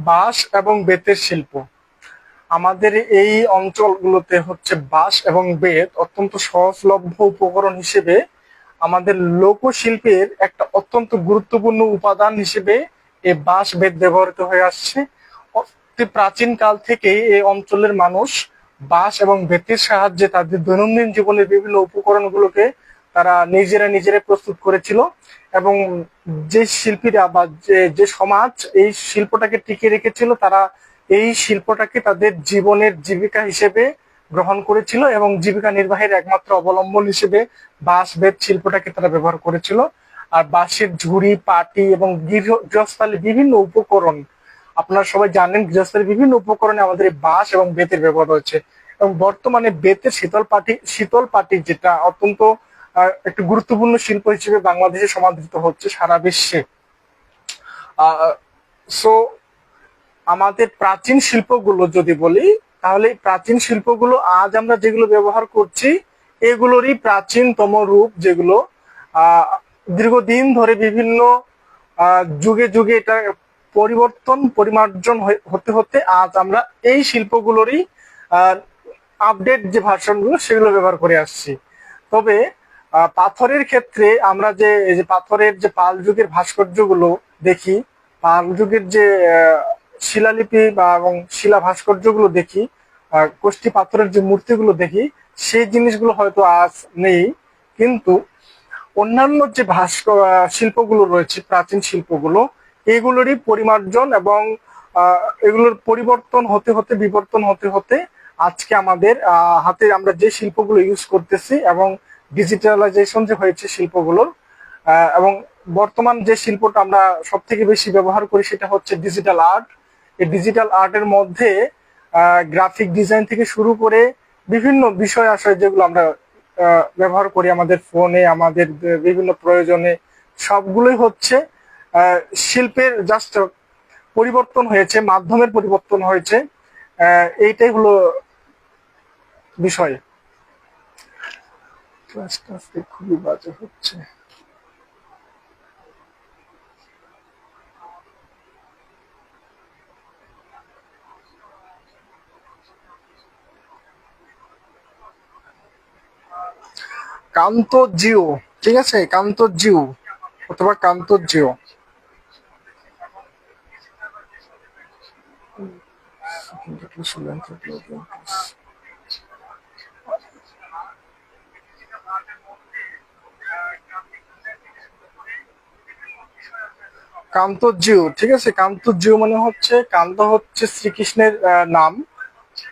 বাঁশ এবং বেতের শিল্প। আমাদের এই অঞ্চলগুলোতে হচ্ছে বাঁশ এবং বেত অত্যন্ত সহজলভ্য উপকরণ হিসেবে, আমাদের লোকশিল্পের একটা অত্যন্ত গুরুত্বপূর্ণ উপাদান হিসেবে এই বাঁশ বেত ব্যবহৃত হয়ে আসছে। অতি প্রাচীন কাল থেকে এই অঞ্চলের মানুষ বাঁশ এবং বেতের সাহায্যে তাদের দৈনন্দিন জীবনের বিভিন্ন উপকরণগুলোকে তারা নিজেরা প্রস্তুত করেছিল। এবং যে শিল্পীরা বা যে যে সমাজ এই শিল্পটাকে টিকিয়ে রেখেছিল, তারা এই শিল্পটাকে তাদের জীবনের জীবিকা হিসেবে গ্রহণ করেছিল, এবং জীবিকা নির্বাহের একমাত্র অবলম্বন হিসেবে বাঁশ বেত শিল্পটাকে তারা ব্যবহার করেছিল। আর বাঁশের ঝুড়ি, পাটি এবং গৃহস্থালী বিভিন্ন উপকরণ, আপনারা সবাই জানেন গৃহস্থালী বিভিন্ন উপকরণে আমাদের এই বাঁশ এবং বেতের ব্যবহার রয়েছে। এবং বর্তমানে বেতের শীতল পাটি যেটা অত্যন্ত একটা গুরুত্বপূর্ণ শিল্প হিসেবে বাংলাদেশে সমাদৃত হচ্ছে সারা বিশ্বে। সো আমাদের প্রাচীন শিল্পগুলো যদি বলি, তাহলে এই প্রাচীন শিল্পগুলো আজ আমরা যেগুলো ব্যবহার করছি এগুলোরই প্রাচীনতম রূপ, যেগুলো আহ দীর্ঘদিন ধরে বিভিন্ন যুগে যুগে এটা পরিমার্জন হতে হতে আজ আমরা এই শিল্পগুলোরই আপডেট যে ভার্সন গুলো সেগুলো ব্যবহার করে আসছি। তবে পাথরের ক্ষেত্রে আমরা যে এই যে পাথরের যে পাল যুগের ভাস্কর্যগুলো দেখি, পাল যুগের যে শিলালিপি বা এবং শিলা ভাস্কর্যগুলো দেখি, কোষ্ঠী পাথরের যে মূর্তিগুলো দেখি, সেই জিনিসগুলো হয়তো আজ নেই। কিন্তু অন্যান্য যে শিল্পগুলো রয়েছে, প্রাচীন শিল্পগুলো, এগুলোরই পরিমার্জন এবং এগুলোর পরিবর্তন হতে হতে বিবর্তন হতে হতে আজকে আমাদের হাতে আমরা যে শিল্পগুলো ইউজ করতেছি, এবং ডিজিটালাইজেশন যে হয়েছে শিল্পগুলোর, এবং বর্তমান যে শিল্পটা আমরা সব থেকে বেশি ব্যবহার করি সেটা হচ্ছে ডিজিটাল আর্ট। এই ডিজিটাল আর্টের মধ্যে গ্রাফিক ডিজাইন থেকে শুরু করে বিভিন্ন বিষয় আশয় যেগুলো আমরা ব্যবহার করি আমাদের ফোনে, আমাদের বিভিন্ন প্রয়োজনে, সবগুলোই হচ্ছে শিল্পের জাস্ট পরিবর্তন হয়েছে, মাধ্যমের পরিবর্তন হয়েছে। এইটাই হলো বিষয়। ক্লাসটা আজকে খুবই বাজে হচ্ছে। কান্ত জিও, ঠিক আছে, কান্ত জিও অথবা কান্ত জিও। কান্ত জিও, ঠিক আছে, কান্ত জিও মানে হচ্ছে, কান্ত হচ্ছে শ্রীকৃষ্ণের নাম।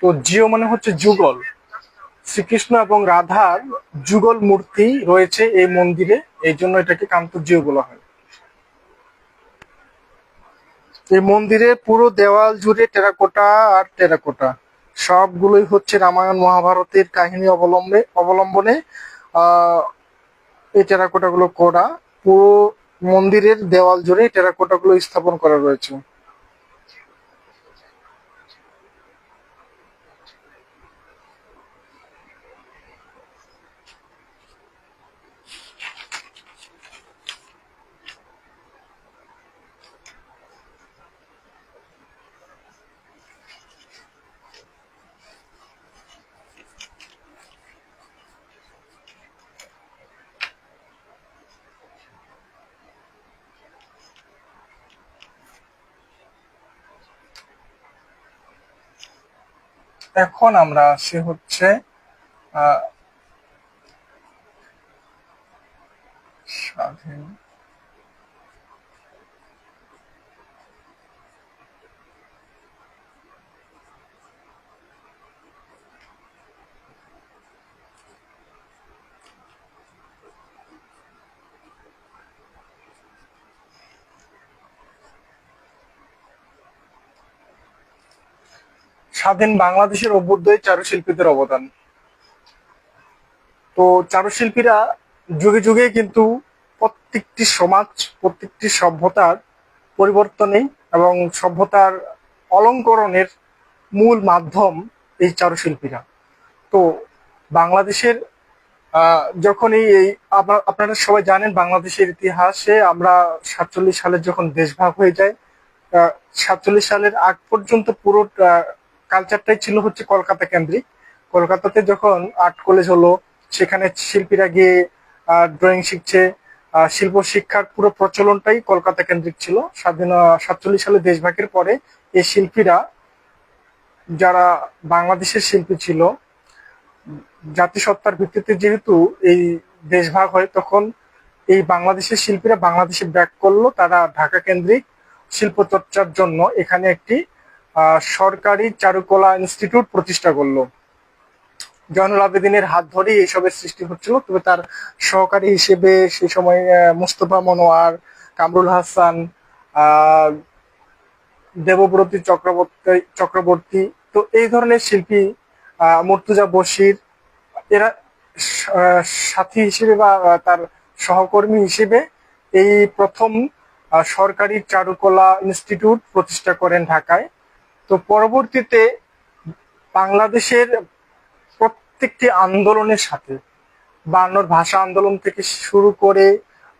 তো জিও মানে হচ্ছে যুগল। শ্রীকৃষ্ণ এবং রাধার যুগল মূর্তি রয়েছে এই মন্দিরে, এই জন্য এটাকে কান্ত জিও বলা হয়। এই মন্দিরের পুরো দেওয়াল জুড়ে টেরাকোটা আর টেরাকোটা, সবগুলোই হচ্ছে রামায়ণ মহাভারতের কাহিনী অবলম্বনে আহ এই টেরাকোটা গুলো করা। পুরো মন্দিরের দেওয়াল জুড়ে টেরাকোটা গুলো স্থাপন করা রয়েছে। এখন আমরা আসি হচ্ছে আহ স্বাধীন স্বাধীন বাংলাদেশের অভ্যুদয়ে চারুশিল্পীদের অবদান। তো চারুশিল্পীরা যুগে যুগে কিন্তু প্রত্যেকটি সমাজ, প্রত্যেকটি সভ্যতার পরিবর্তনে এবং সভ্যতার অলঙ্করণের মূল মাধ্যম এই চারুশিল্পীরা। তো বাংলাদেশের যখনই এই আপনারা সবাই জানেন বাংলাদেশের ইতিহাসে আমরা 47 সালে যখন দেশ ভাগ হয়ে যায়, 47 সালের আগ পর্যন্ত পুরো কালচারটাই ছিল হচ্ছে কলকাতা কেন্দ্রিক। কলকাতাতে যখন আর্ট কলেজ হলো, সেখানে শিল্পীরা গিয়ে ড্রয়িং শিখছে। শিল্প শিক্ষার পুরো প্রচলনটাই কলকাতা কেন্দ্রিক ছিল। 47 সালে দেশভাগের পরে এই শিল্পীরা, যারা বাংলাদেশের শিল্পী ছিল, জাতিসত্তার ভিত্তিতে যেহেতু এই দেশভাগ হয়, তখন এই বাংলাদেশের শিল্পীরা বাংলাদেশে ব্যাক করলো। তারা ঢাকা কেন্দ্রিক শিল্প চর্চার জন্য এখানে একটি সরকারি চারুকলা ইনস্টিটিউট প্রতিষ্ঠা করলো। জয়নুল আবেদিনের হাত ধরেই এইসবের সৃষ্টি হচ্ছিল। তবে তার সহকারী হিসেবে সেই সময় মুস্তফা মনোয়ার, কামরুল হাসান, আহ দেবব্রতী চক্রবর্তী, তো এই ধরনের শিল্পী, মুর্তুজা বশির, এরা সাথী হিসেবে বা তার সহকর্মী হিসেবে এই প্রথম সরকারি চারুকলা ইনস্টিটিউট প্রতিষ্ঠা করেন ঢাকায়। তো পরবর্তীতে বাংলাদেশের প্রত্যেকটি আন্দোলনের সাথে, বায়ান্নর ভাষা আন্দোলন থেকে শুরু করে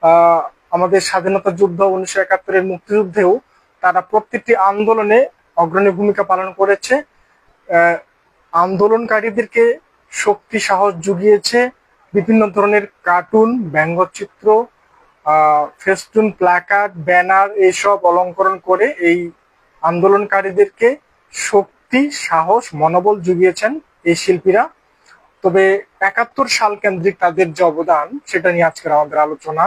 আহ আমাদের স্বাধীনতা যুদ্ধ, 1971-এর মুক্তিযুদ্ধেও তারা প্রত্যেকটি আন্দোলনে অগ্রণী ভূমিকা পালন করেছে। আন্দোলনকারীদেরকে শক্তি সাহস জুগিয়েছে বিভিন্ন ধরনের কার্টুন, ব্যঙ্গচিত্র, ফেস্টুন, প্ল্যাকার্ড, ব্যানার, এইসব অলঙ্করণ করে এই আন্দোলনকারীদেরকে শক্তি, সাহস, মনোবল জুগিয়েছেন এই শিল্পীরা। তবে 71 সাল কেন্দ্রিক তাদের যে অবদান, সেটা নিয়ে আজকের আমাদের আলোচনা।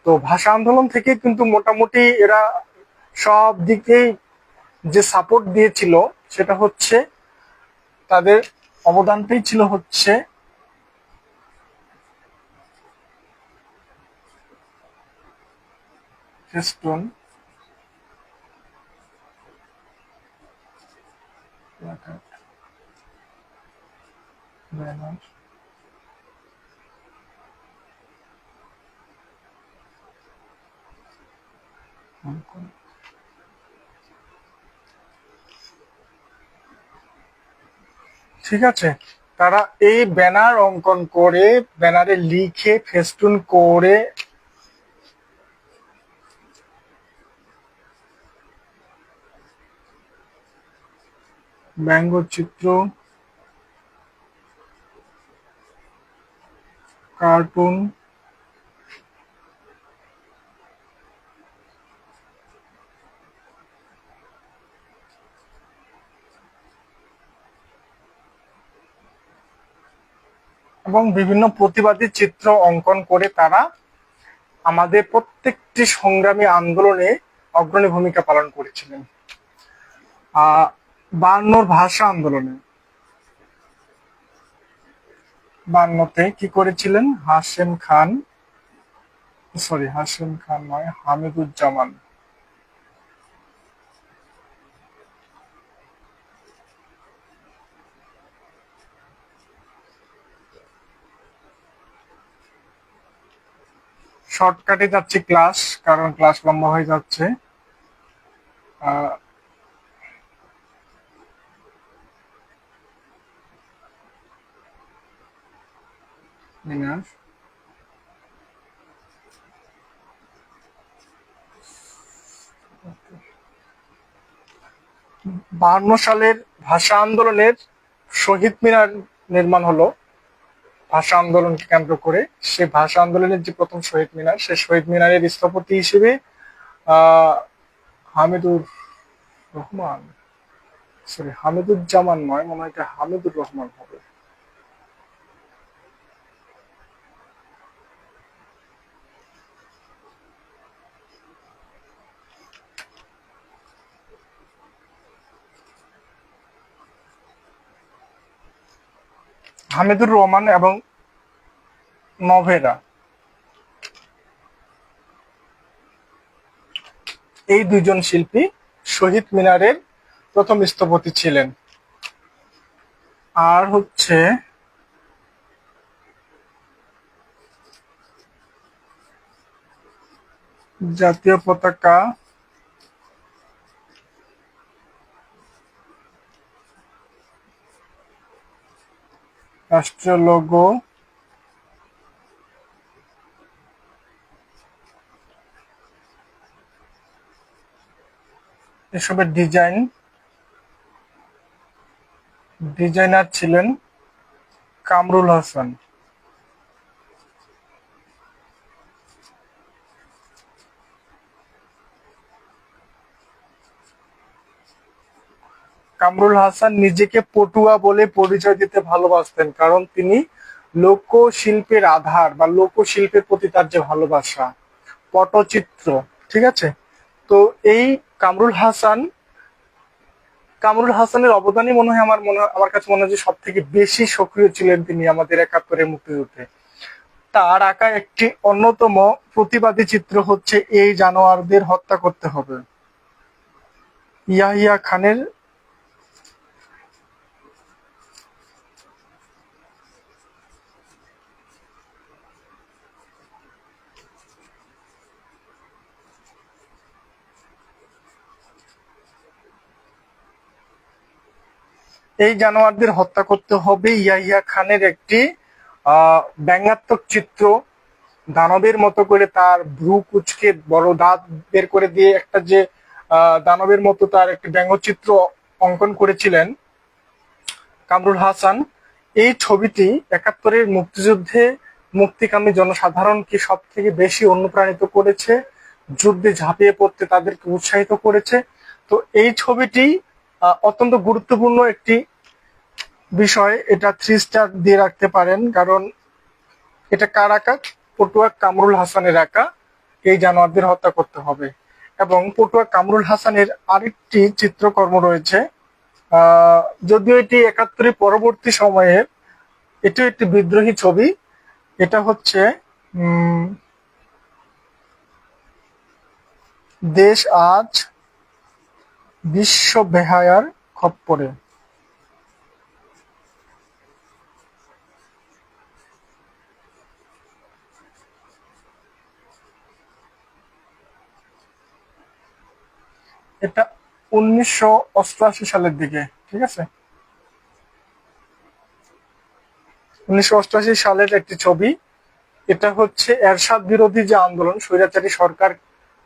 তো ভাষা আন্দোলন থেকে কিন্তু মোটামুটি এরা সব দিকেই যে সাপোর্ট দিয়েছিল, সেটা হচ্ছে তাদের অবদানটাই ছিল হচ্ছে ফেস্টুন, ব্যানার, ঠিক আছে। তারা এই ব্যানার অঙ্কন করে, ব্যানারে লিখে, ফেস্টুন করে, ব্যঙ্গচিত্র, কার্টুন, এবং বিভিন্ন প্রতিবাদী চিত্র অঙ্কন করে তারা আমাদের প্রত্যেকটি সংগ্রামী আন্দোলনে অগ্রণী ভূমিকা পালন করেছিলেন। 52 ভাষা আন্দোলনে, 52তে কি করেছিলেন? হাশেম খান নয়, হামিদুজ্জামান। শর্টকাটে যাচ্ছি ক্লাস, কারণ ক্লাস লম্বা হয়ে যাচ্ছে। মিনার 52 সালের ভাষা আন্দোলনের শহীদ মিনার নির্মাণ হলো ভাষা আন্দোলনকে কেন্দ্র করে। সেই ভাষা আন্দোলনের যে প্রথম শহীদ মিনার, সেই শহীদ মিনারের স্থপতি হিসেবে হামিদুর রহমান, হামিদুজ্জামান নয়, মনে হয় এটা হামিদুর রহমান হবে। হামিদুর রহমান এবং নভেরা, এই দুইজন শিল্পী শহীদ মিনারের প্রথম স্থপতি ছিলেন। আর হচ্ছে জাতীয় পতাকা, রাষ্ট্রীয় লোগো, এসবের ডিজাইনার ছিলেন কামরুল হাসান। কামরুল হাসান নিজেকে পটুয়া বলে পরিচয় দিতে ভালোবাসতেন, কারণ তিনি লোকশিল্পের আধার বা লোকশিল্পের প্রতি তার যে ভালোবাসা, পটচিত্র, ঠিক আছে। তো এই কামরুল হাসানের অবদানই মনে হয় আমার কাছে মনে হয় যে সব থেকে বেশি সক্রিয় ছিলেন তিনি আমাদের 71-এর মুক্তিযুদ্ধে। তার আঁকা একটি অন্যতম প্রতিবাদী চিত্র হচ্ছে এই জানোয়ারদের হত্যা করতে হবে। ইয়াহিয়া খানের এই জানোয়ারদের হত্যা করতে হবে ইয়াহিয়া খানের একটি ব্যঙ্গাত্মক চিত্র, দানবের মতো করে তার ভ্রু কুচকে বড় দাঁত বের করে দিয়ে একটা যে দানবের মতো তার একটি ব্যঙ্গচিত্র অঙ্কন করেছিলেন কামরুল হাসান। এই ছবিটি 71-এর মুক্তিযুদ্ধে মুক্তিকামী জনসাধারণকে সব থেকে বেশি অনুপ্রাণিত করেছে, যুদ্ধে ঝাঁপিয়ে পড়তে তাদেরকে উৎসাহিত করেছে। তো এই ছবিটি অত্যন্ত গুরুত্বপূর্ণ একটি বিষয়, এটা 3 স্টার দিয়ে রাখতে পারেন, কারণ এটা কার আঁকা? পটুয়া কামরুল হাসানের আঁকা এই জানোয়ারদের হত্যা করতে হবে। এবং পটুয়া কামরুল হাসানের আরেকটি চিত্রকর্ম রয়েছে, যদিও এটি 71-এর পরবর্তী সময়ে, এটিও একটি বিদ্রোহী ছবি। এটা হচ্ছে দেশ আজ বিশ্ব বেহায়ার খপ্পরে। এটা 1988 সালের দিকে, ঠিক আছে, 1988 সালের একটি ছবি। এটা হচ্ছে এরশাদ বিরোধী যে আন্দোলন, স্বৈরাচারী সরকার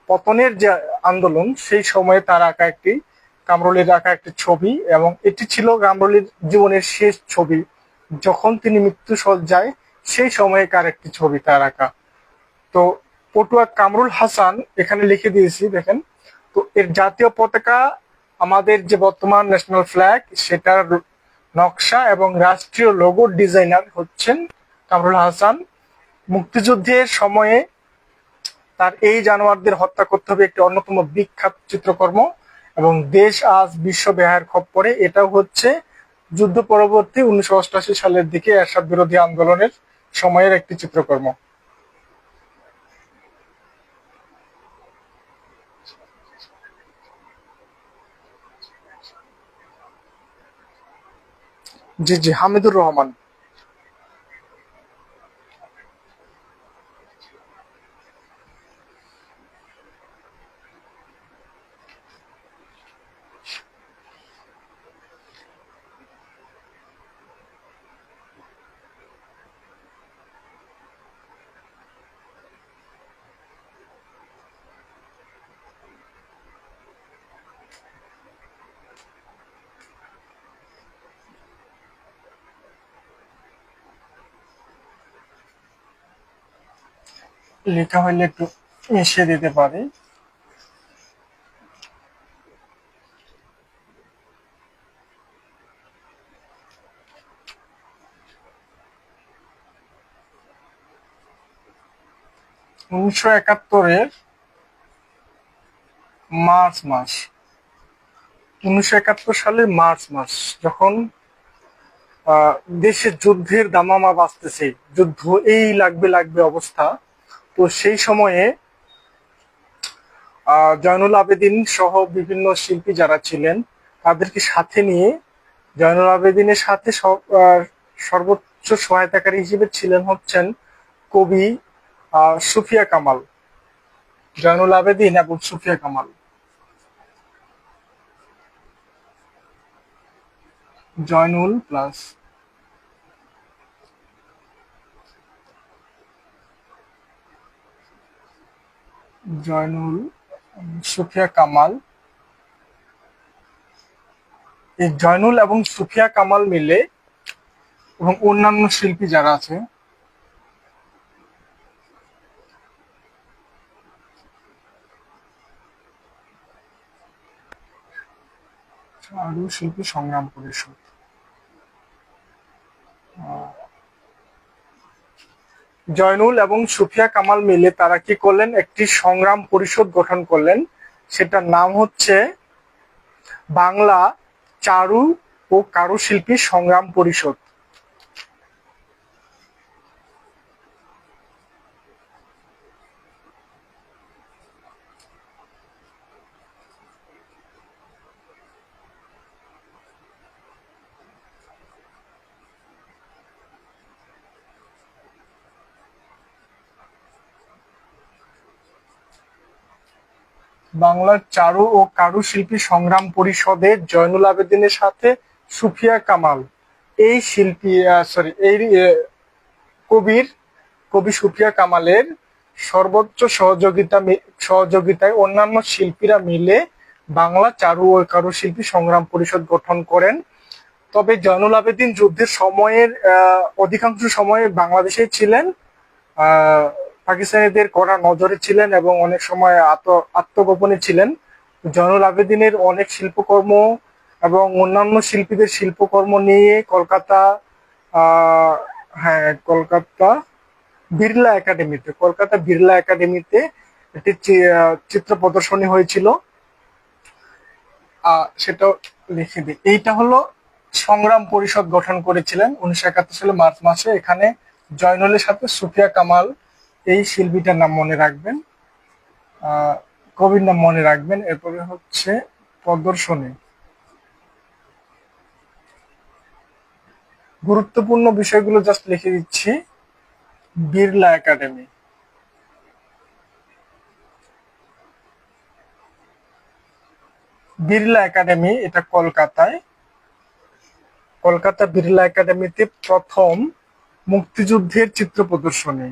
পতনের যে আন্দোলন, সেই সময়ে তার আঁকা একটি, কামরুলের আঁকা একটি ছবি। এবং এটি ছিল কামরুলের জীবনের শেষ ছবি, যখন তিনি মৃত্যুসজ্জায় সেই সময়কার একটি ছবি তার আঁকা। তো পটুয়া কামরুল হাসান এখানে লিখে দিয়েছি, দেখেন। তো এর জাতীয় পতাকা, আমাদের যে বর্তমান ন্যাশনাল ফ্ল্যাগ, সেটার নকশা এবং রাষ্ট্রীয় লোগোর ডিজাইনার হচ্ছেন কামরুল হাসান। মুক্তিযুদ্ধের সময়ে তার এই জানোয়ারদের হত্যা করতে হবে একটি অন্যতম বিখ্যাত চিত্রকর্ম, এবং দেশ আজ বিশ্ব বেহায়ার খপ্পরে, এটাও হচ্ছে যুদ্ধ পরবর্তী 1988 সালের দিকে এরশাদ বিরোধী আন্দোলনের সময়ের একটি চিত্রকর্ম। জি জি, হামিদুর রহমান। লেখা হইলে একটু মিশিয়ে দিতে পারি। 1971-এর মার্চ মাস, 1971 সালের মার্চ মাস, যখন দেশে যুদ্ধের দামামা বাজতেছে, যুদ্ধ এই লাগবে লাগবে অবস্থা। তো সেই সময়ে জয়নুল আবেদিন সহ বিভিন্ন শিল্পী যারা ছিলেন, তাদেরকে সাথে নিয়ে, জয়নুল আবেদিনের সাথে সর্বোচ্চ সহায়তাকারী হিসেবে ছিলেন হচ্ছেন কবি সুফিয়া কামাল। জয়নুল আবেদিন এবং সুফিয়া কামাল। জয়নুল প্লাস জয়নুল, সুফিয়া কামাল। এই জয়নুল এবং সুফিয়া কামাল মিলে এবং অন্যান্য শিল্পী যারা আছে, চারু শিল্পী সংগ্রাম পরিষদ, জয়নুল এবং সুফিয়া কামাল মিলে তারা কি করলেন, একটি সংগ্রাম পরিষদ গঠন করলেন। সেটার নাম হচ্ছে বাংলা চারু ও কারুশিল্পী সংগ্রাম পরিষদ। বাংলার চারু ও কারুশিল্পী সংগ্রাম পরিষদে জয়নুল আবেদিনের সাথে সুফিয়া কামাল, এই শিল্পী কবির কবি সুফিয়া কামালের সর্বোচ্চ সহযোগিতায় অন্যান্য শিল্পীরা মিলে বাংলা চারু ও কারুশিল্পী সংগ্রাম পরিষদ গঠন করেন। তবে জয়নুল আবেদিন যুদ্ধের সময়ের অধিকাংশ সময় বাংলাদেশে ছিলেন, পাকিস্তানিদের কড়া নজরে ছিলেন এবং অনেক সময় আত্মগোপনে ছিলেন। জয়নুল আবেদিনের অনেক শিল্পকর্ম এবং অন্যান্য শিল্পীদের শিল্পকর্ম নিয়ে কলকাতা, হ্যাঁ কলকাতা বিড়লা একাডেমিতে একটি চিত্র প্রদর্শনী হয়েছিল। সেটা লিখে দিই। এইটা হলো সংগ্রাম পরিষদ গঠন করেছিলেন 1971 সালে মার্চ মাসে। এখানে জয়নুলের সাথে সুফিয়া কামাল, এই শিল্পীটার নাম মনে রাখবেন, কবির নাম মনে রাখবেন। এরপরে হচ্ছে প্রদর্শনী, গুরুত্বপূর্ণ বিষয়গুলো জাস্ট লিখে দিচ্ছি। বিড়লা একাডেমি, বিড়লা একাডেমি এটা কলকাতা বিড়লা একাডেমিতে প্রথম মুক্তিযুদ্ধের চিত্র প্রদর্শনী।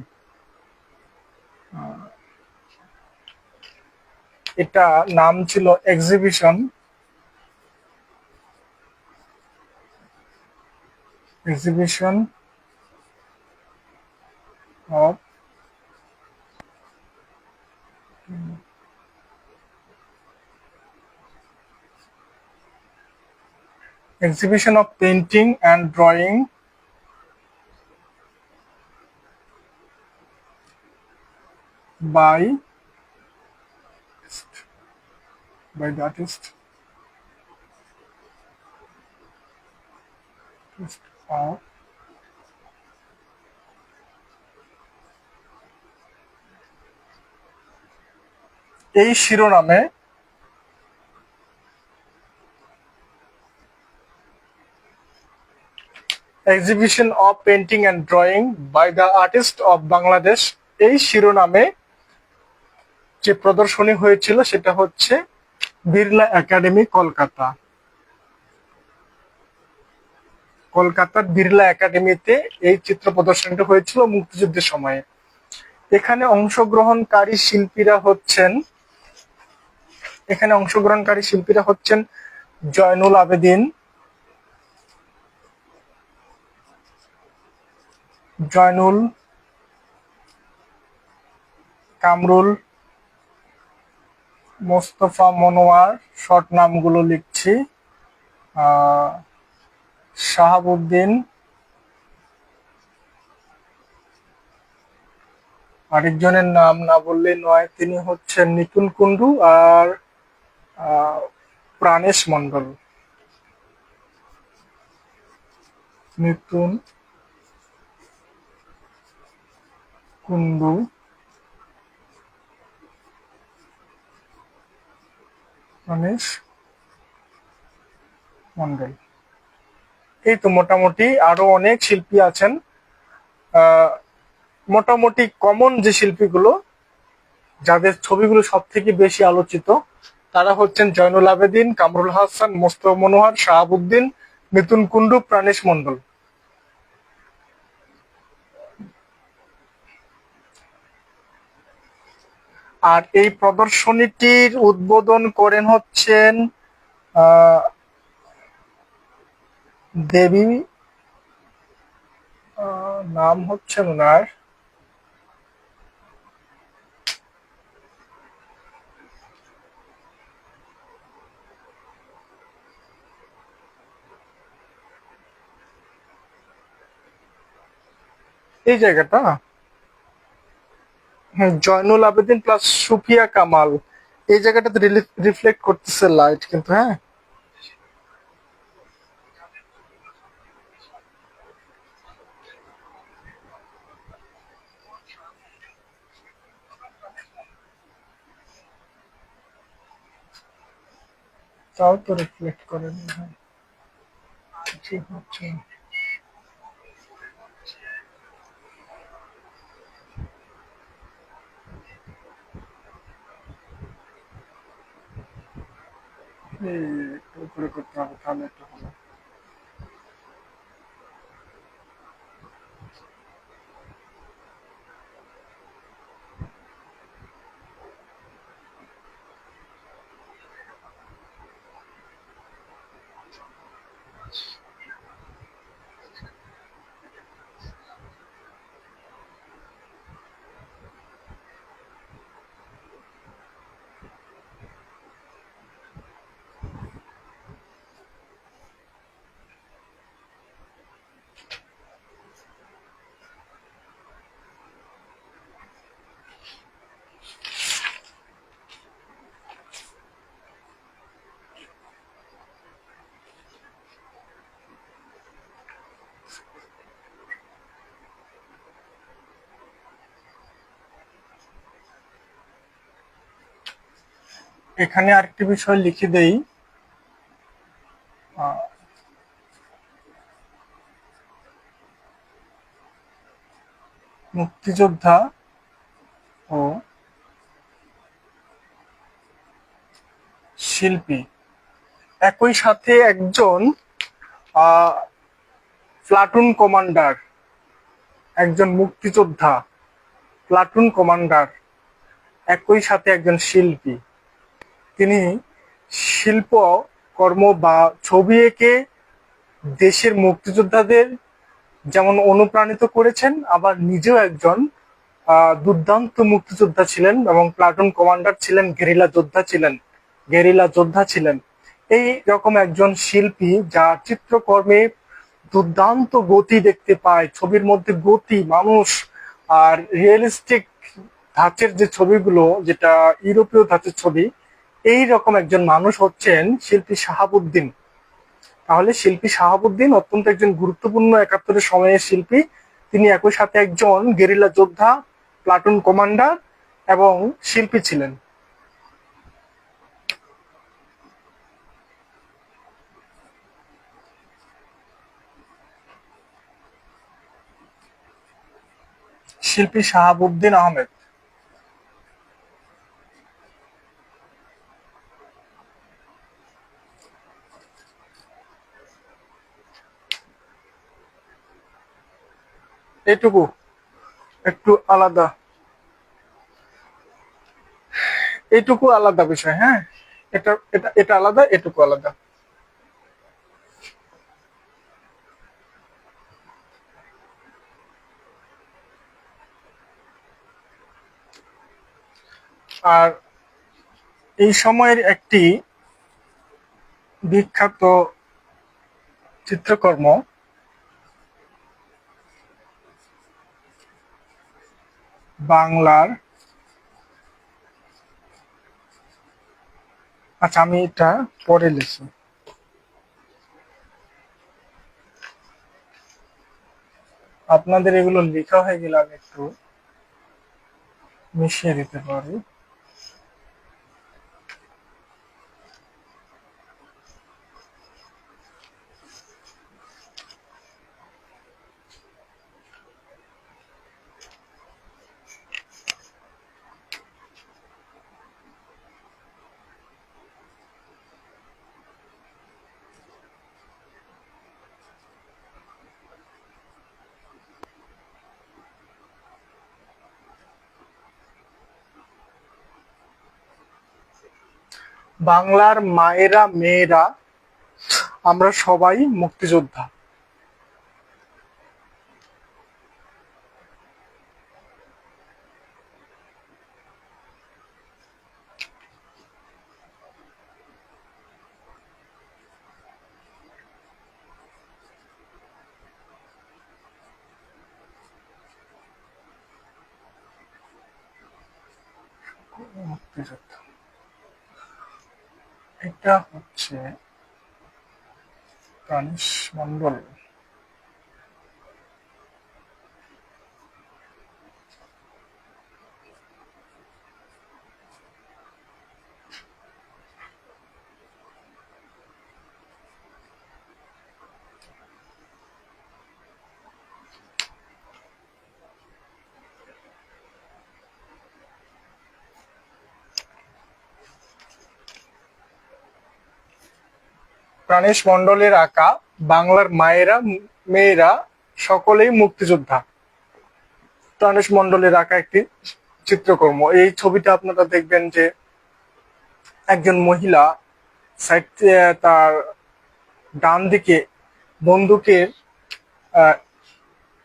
এটা নাম ছিল exhibition of exhibition of painting and drawing by the artist of এই শিরোনামে exhibition of painting and drawing by the artist of Bangladesh, এই শিরোনামে যে প্রদর্শনী হয়েছিল সেটা হচ্ছে বিড়লা একাডেমি কলকাতা। কলকাতার বিড়লা একাডেমিতে এই চিত্র প্রদর্শনীটা হয়েছিল মুক্তিযুদ্ধের সময়ে। এখানে অংশগ্রহণকারী শিল্পীরা হচ্ছেন জয়নুল আবেদিন, কামরুল, মোস্তফা মনোয়ার, শর্ট নামগুলো লিখছি, শাহাবুদ্দিন, আরেকজনের নাম না বললে নয়, তিনি হচ্ছেন নিতুন কুন্ডু আর প্রাণেশ মণ্ডল। নিতুন কুন্ডু, প্রাণেশ মণ্ডল। এই তো মোটামুটি আরো অনেক শিল্পী আছেন। মোটামুটি কমন যে শিল্পীগুলো, যাদের ছবিগুলো সব থেকে বেশি আলোচিত, তারা হচ্ছেন জয়নুল আবেদিন, কামরুল হাসান, মোস্তফা মনোয়ার, শাহাবুদ্দিন, মিতুন কুন্ডু, প্রাণেশ মণ্ডল। আর এই প্রদর্শনীটির উদ্বোধন করেন হচ্ছেন দেবী, নাম হচ্ছে ওনার এই জায়গাটা জয়নুল আবেদিন প্লাস সুফিয়া কামাল, এই জায়গাটাতে রিফ্লেক্ট করতেছে লাইট, কিন্তু হ্যাঁ তাও তো রিফ্লেক্ট করে ঠিক হচ্ছে না। একটু উপরে করতে হবে, তাহলে একটু হবে। এখানে আরেকটি বিষয় লিখে দেই, মুক্তিযোদ্ধা ও শিল্পী একই সাথে একজন প্লাটুন কমান্ডার, একজন মুক্তিযোদ্ধা, প্লাটুন কমান্ডার, একই সাথে একজন শিল্পী। তিনি শিল্প কর্ম বা ছবি এঁকে দেশের মুক্তিযোদ্ধাদের যেমন অনুপ্রাণিত করেছেন, আবার নিজেও একজন দুর্দান্ত মুক্তিযোদ্ধা ছিলেন এবং প্লাটুন কমান্ডার ছিলেন, গেরিলা যোদ্ধা ছিলেন। এই রকম একজন শিল্পী যার চিত্রকর্মে দুর্দান্ত গতি দেখতে পায়, ছবির মধ্যে গতি, মানুষ আর রিয়েলিস্টিক ধাঁচের যে ছবিগুলো, যেটা ইউরোপীয় ধাঁচের ছবি, এই রকম একজন মানুষ হচ্ছেন শিল্পী শাহাবুদ্দিন। তাহলে শিল্পী শাহাবুদ্দিন অত্যন্ত একজন গুরুত্বপূর্ণ একাত্তরের সময়ের শিল্পী। তিনি একই সাথে একজন গেরিলা যোদ্ধা, প্লাটুন কমান্ডার এবং শিল্পী ছিলেন। শিল্পী শাহাবুদ্দিন আহমেদ। এটুকু একটু আলাদা, এটুকু আলাদা বিষয়। হ্যাঁ, এটা এটা এটা আলাদা, এটুকু আলাদা। আর এই সময়ের একটি বিখ্যাত চিত্রকর্ম বাংলার, আচ্ছা আমি এটা পরে লিখি, আপনাদের এগুলো লেখা হয়ে গেলে আমি একটু মিশিয়ে দিতে পারি। বাংলার মায়েরা, মেয়েরা, আমরা সবাই মুক্তিযোদ্ধা। মুক্তিযোদ্ধা, এটা হচ্ছে প্রাণেশ মণ্ডল। প্রাণেশ মণ্ডলের আঁকা বাংলার মায়েরা, মেয়েরা সকলেই মুক্তিযোদ্ধা। প্রাণেশ মণ্ডলের আঁকা একটি চিত্রকর্ম। এই ছবিটা আপনারা দেখবেন যে একজন মহিলা সাইড, তার ডান দিকে বন্দুকের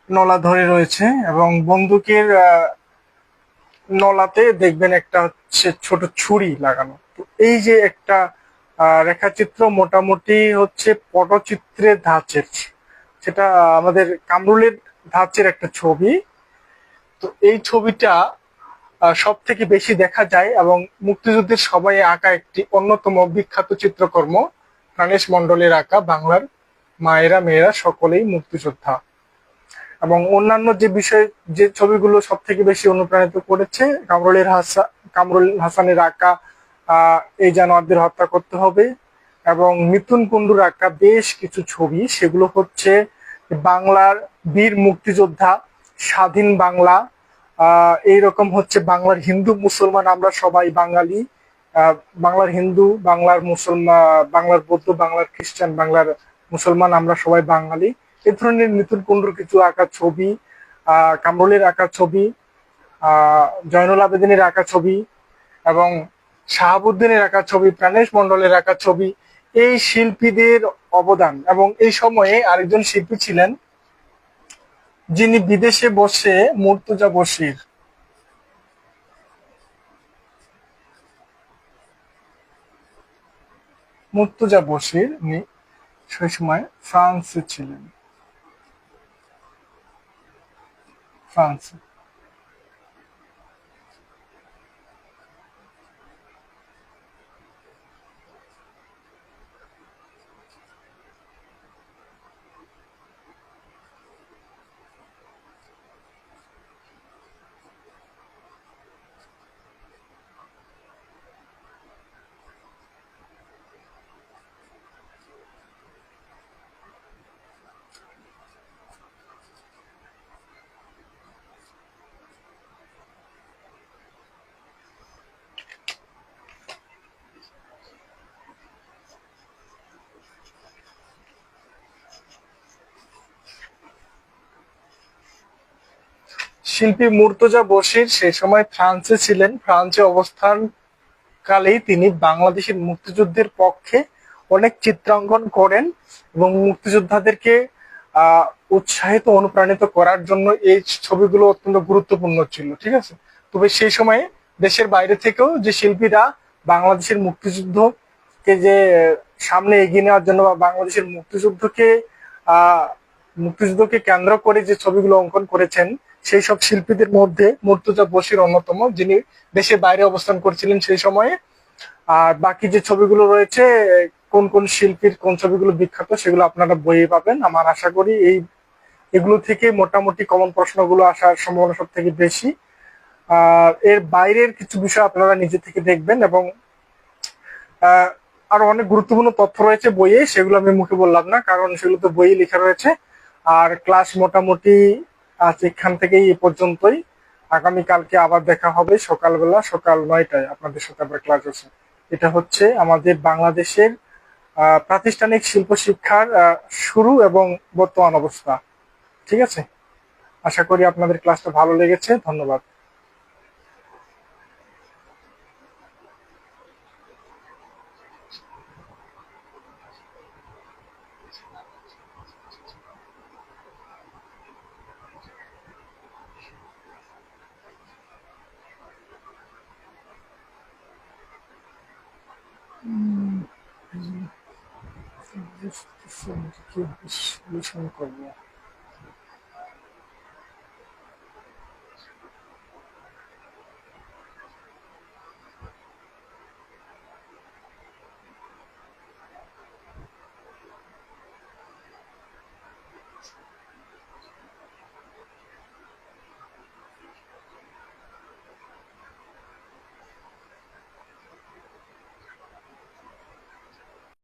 নলা ধরে রয়েছে এবং বন্দুকের নলাতে দেখবেন একটা হচ্ছে ছোট ছুরি লাগানো। তো এই যে একটা রেখাচিত্র মোটামুটি হচ্ছে পটচিত্রের ধাঁচের, সেটা আমাদের কামরুলের ধাঁচের একটা ছবি। তো এই ছবিটা সব থেকে বেশি দেখা যায় এবং মুক্তিযুদ্ধের সবাই আঁকা একটি অন্যতম বিখ্যাত চিত্রকর্ম প্রাণেশ মণ্ডলের আঁকা বাংলার মায়েরা, মেয়েরা সকলেই মুক্তিযোদ্ধা। এবং অন্যান্য যে বিষয়, যে ছবিগুলো সব থেকে বেশি অনুপ্রাণিত করেছে, কামরুল হাসানের আঁকা এই জানোয়ারদের হত্যা করতে হবে এবং মিথুন কুণ্ডুর আঁকা বেশ কিছু ছবি, সেগুলো হচ্ছে বাংলার বীর মুক্তিযোদ্ধা, স্বাধীন বাংলা, এইরকম হচ্ছে বাংলার হিন্দু মুসলমান, আমরা সবাই বাঙালি, বাংলার হিন্দু, বাংলার মুসলমান, বাংলার বৌদ্ধ, বাংলার খ্রিস্টান, বাংলার মুসলমান, আমরা সবাই বাঙালি। এই ধরনের মিথুন কুণ্ডুর কিছু আঁকা ছবি, কামরুলের আঁকা ছবি, জয়নুল আবেদিনের আঁকা ছবি এবং শাহাবুদ্দিনের আঁকা ছবি, প্রাণেশ মণ্ডলের আঁকা ছবি, এই শিল্পীদের অবদান। এবং এই সময়ে আরেকজন শিল্পী ছিলেন যিনি বিদেশে বসে, মুর্তজা বশির। মুর্তজা বশির সেই সময় ফ্রান্সে ছিলেন। ফ্রান্সে। শিল্পী মুর্তজা বশির সেই সময় ফ্রান্সে ছিলেন। ফ্রান্সে অবস্থান কালেই তিনি বাংলাদেশের মুক্তিযুদ্ধের পক্ষে অনেক চিত্রাঙ্কন করেন এবং মুক্তিযোদ্ধাদেরকে আহ উৎসাহিত অনুপ্রাণিত করার জন্য এই ছবিগুলো অত্যন্ত গুরুত্বপূর্ণ ছিল। ঠিক আছে, তবে সেই সময়ে দেশের বাইরে থেকেও যে শিল্পীরা বাংলাদেশের মুক্তিযুদ্ধকে যে সামনে এগিয়ে নেওয়ার জন্য বা বাংলাদেশের আহ মুক্তিযুদ্ধকে কেন্দ্র করে যে ছবিগুলো অঙ্কন করেছেন, সেই সব শিল্পীদের মধ্যে মুর্তজা বশির অন্যতম, যিনি দেশের বাইরে অবস্থান করছিলেন সেই সময়ে। আর বাকি যে ছবিগুলো রয়েছে, কোন কোন শিল্পীর কোন ছবিগুলো বিখ্যাত সেগুলো আপনারা বইয়ে পাবেন। আমার আশা করি এগুলো থেকে মোটামুটি কমন প্রশ্নগুলো আসার সম্ভাবনা সব থেকে বেশি। এর বাইরের কিছু বিষয় আপনারা নিজে থেকে দেখবেন এবং আরো অনেক গুরুত্বপূর্ণ তথ্য রয়েছে বইয়ে, সেগুলো আমি মুখে বললাম না কারণ সেগুলো তো বইয়ে লেখা রয়েছে। আর ক্লাস মোটামুটি আজ এখান থেকেই এ পর্যন্তই। আগামীকালকে আবার দেখা হবে সকালবেলা, সকাল 9টায় আপনাদের সাথে আবার ক্লাস আছে। এটা হচ্ছে আমাদের বাংলাদেশের প্রাতিষ্ঠানিক শিল্প শিক্ষার শুরু এবং বর্তমান অবস্থা। ঠিক আছে, আশা করি আপনাদের ক্লাসটা ভালো লেগেছে। ধন্যবাদ। কি বিশ্লেষণ করবো?